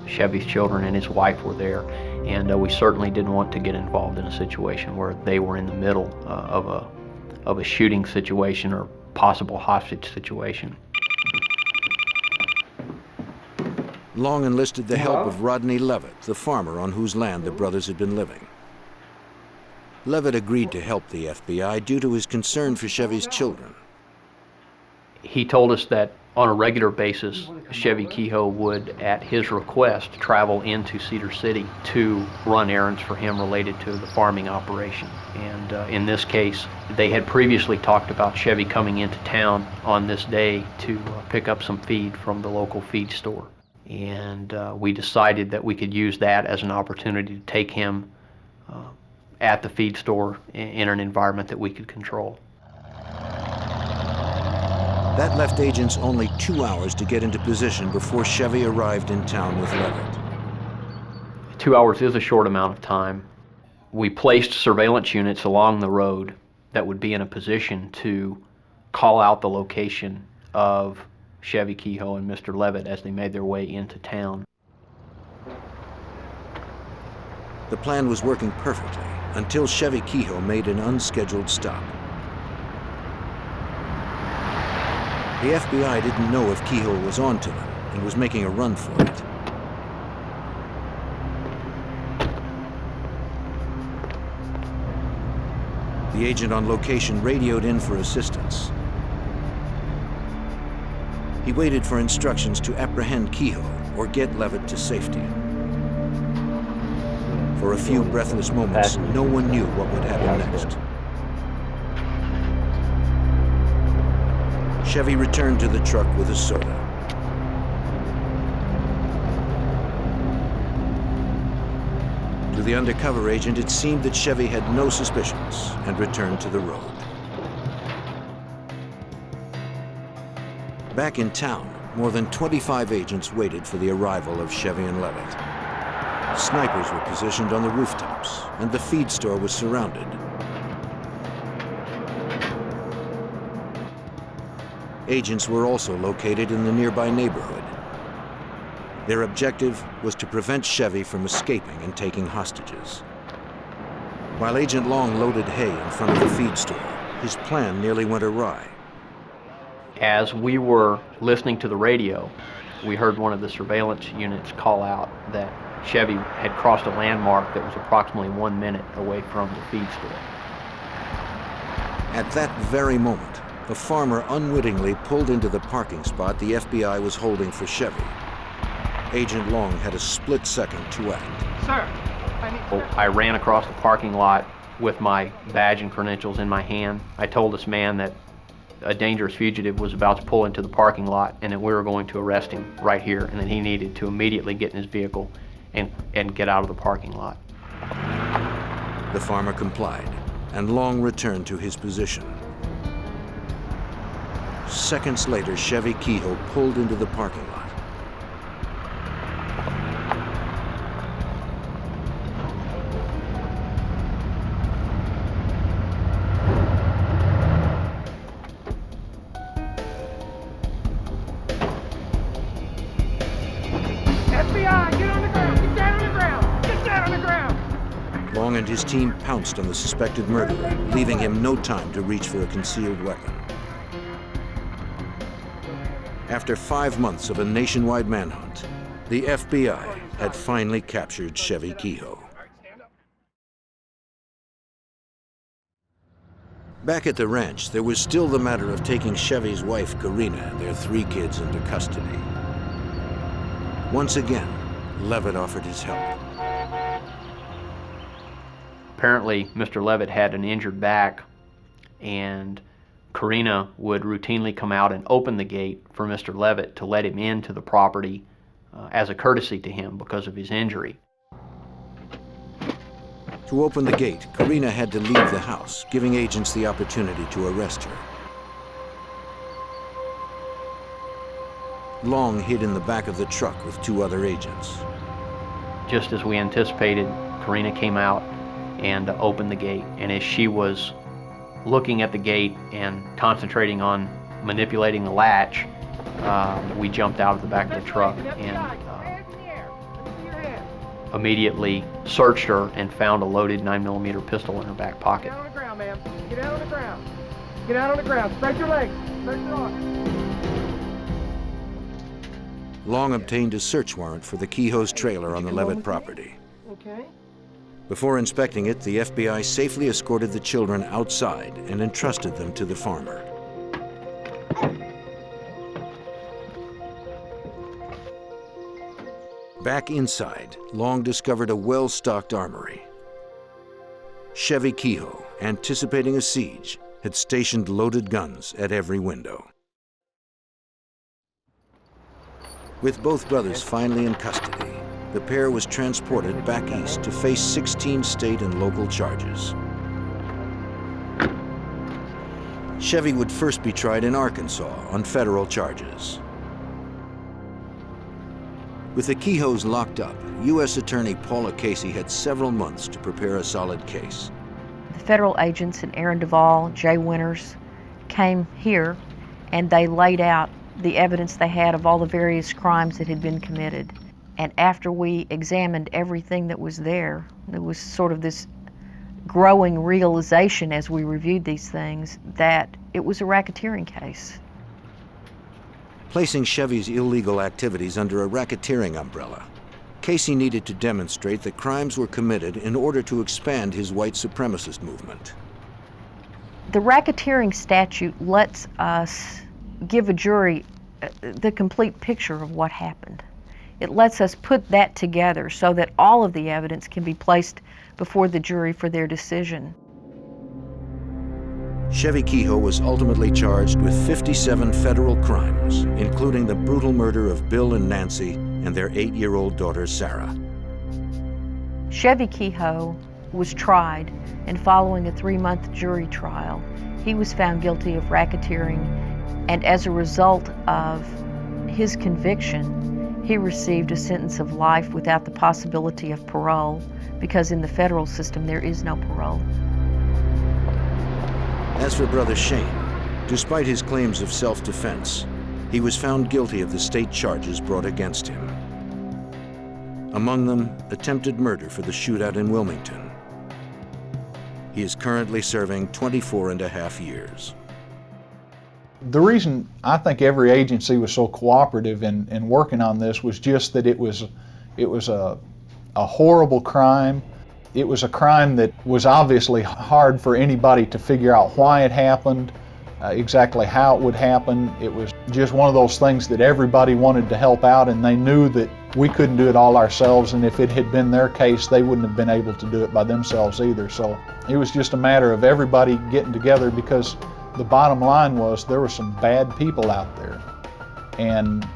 Chevy's children and his wife were there, and we certainly didn't want to get involved in a situation where they were in the middle of a shooting situation or possible hostage situation. Long enlisted the help of Rodney Levitt, the farmer on whose land the brothers had been living. Levitt agreed to help the FBI due to his concern for Chevy's children. He told us that on a regular basis, Chevy Kehoe would, at his request, travel into Cedar City to run errands for him related to the farming operation. And in this case, they had previously talked about Chevy coming into town on this day to pick up some feed from the local feed store. And we decided that we could use that as an opportunity to take him at the feed store in an environment that we could control. That left agents only 2 hours to get into position before Chevy arrived in town with Levitt. 2 hours is a short amount of time. We placed surveillance units along the road that would be in a position to call out the location of Chevy Kehoe and Mr. Levitt as they made their way into town. The plan was working perfectly until Chevy Kehoe made an unscheduled stop. The FBI didn't know if Kehoe was onto them and was making a run for it. The agent on location radioed in for assistance. He waited for instructions to apprehend Kehoe or get Levitt to safety. For a few breathless moments, no one knew what would happen next. Chevy returned to the truck with a soda. To the undercover agent, it seemed that Chevy had no suspicions and returned to the road. Back in town, more than 25 agents waited for the arrival of Chevy and Levitt. Snipers were positioned on the rooftops, and the feed store was surrounded. Agents were also located in the nearby neighborhood. Their objective was to prevent Chevy from escaping and taking hostages. While Agent Long loaded hay in front of the feed store, his plan nearly went awry. As we were listening to the radio, we heard one of the surveillance units call out that Chevy had crossed a landmark that was approximately 1 minute away from the feed store. At that very moment, a farmer unwittingly pulled into the parking spot the FBI was holding for Chevy. Agent Long had a split second to act. Sir, I ran across the parking lot with my badge and credentials in my hand. I told this man that a dangerous fugitive was about to pull into the parking lot and that we were going to arrest him right here, and that he needed to immediately get in his vehicle and get out of the parking lot. The farmer complied, and Long returned to his position. Seconds later, Chevy Kehoe pulled into the parking lot. FBI, get on the ground! Get down on the ground! Get down on the ground! Long and his team pounced on the suspected murderer, leaving him no time to reach for a concealed weapon. After 5 months of a nationwide manhunt, the FBI had finally captured Chevy Kehoe. Back at the ranch, there was still the matter of taking Chevy's wife, Karina, and their 3 kids into custody. Once again, Levitt offered his help. Apparently, Mr. Levitt had an injured back, and Karina would routinely come out and open the gate for Mr. Levitt to let him into the property as a courtesy to him because of his injury. To open the gate, Karina had to leave the house, giving agents the opportunity to arrest her. Long hid in the back of the truck with 2 other agents. Just as we anticipated, Karina came out and opened the gate, and as she was looking at the gate and concentrating on manipulating the latch, we jumped out of the back of the truck and immediately searched her and found a loaded 9mm pistol in her back pocket. Get on the ground, ma'am. Get out on the ground. Get out on the ground. Spread your legs. Spread your arms. Long obtained a search warrant for the Kehoe's trailer on the Levitt property. Okay. Before inspecting it, the FBI safely escorted the children outside and entrusted them to the farmer. Back inside, Long discovered a well-stocked armory. Chevy Kehoe, anticipating a siege, had stationed loaded guns at every window. With both brothers finally in custody, the pair was transported back east to face 16 state and local charges. Chevy would first be tried in Arkansas on federal charges. With the Kehoes locked up, U.S. Attorney Paula Casey had several months to prepare a solid case. The federal agents in Aaron Duvall, Jay Winters, came here and they laid out the evidence they had of all the various crimes that had been committed. And after we examined everything that was there was sort of this growing realization as we reviewed these things that it was a racketeering case. Placing Chevy's illegal activities under a racketeering umbrella, Casey needed to demonstrate that crimes were committed in order to expand his white supremacist movement. The racketeering statute lets us give a jury the complete picture of what happened. It lets us put that together so that all of the evidence can be placed before the jury for their decision. Chevie Kehoe was ultimately charged with 57 federal crimes, including the brutal murder of Bill and Nancy and their 8-year-old daughter, Sarah. Chevie Kehoe was tried, and following a 3-month jury trial, he was found guilty of racketeering, and as a result of his conviction, he received a sentence of life without the possibility of parole, because in the federal system there is no parole. As for Brother Shane, despite his claims of self-defense, he was found guilty of the state charges brought against him. Among them, attempted murder for the shootout in Wilmington. He is currently serving 24.5 years. The reason I think every agency was so cooperative in working on this was just that it was a horrible crime. It was a crime that was obviously hard for anybody to figure out why it happened, exactly how it would happen. It was just one of those things that everybody wanted to help out, and they knew that we couldn't do it all ourselves, and if it had been their case, they wouldn't have been able to do it by themselves either. So it was just a matter of everybody getting together, because the bottom line was there were some bad people out there, and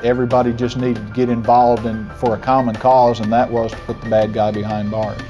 everybody just needed to get involved for a common cause, and that was to put the bad guy behind bars.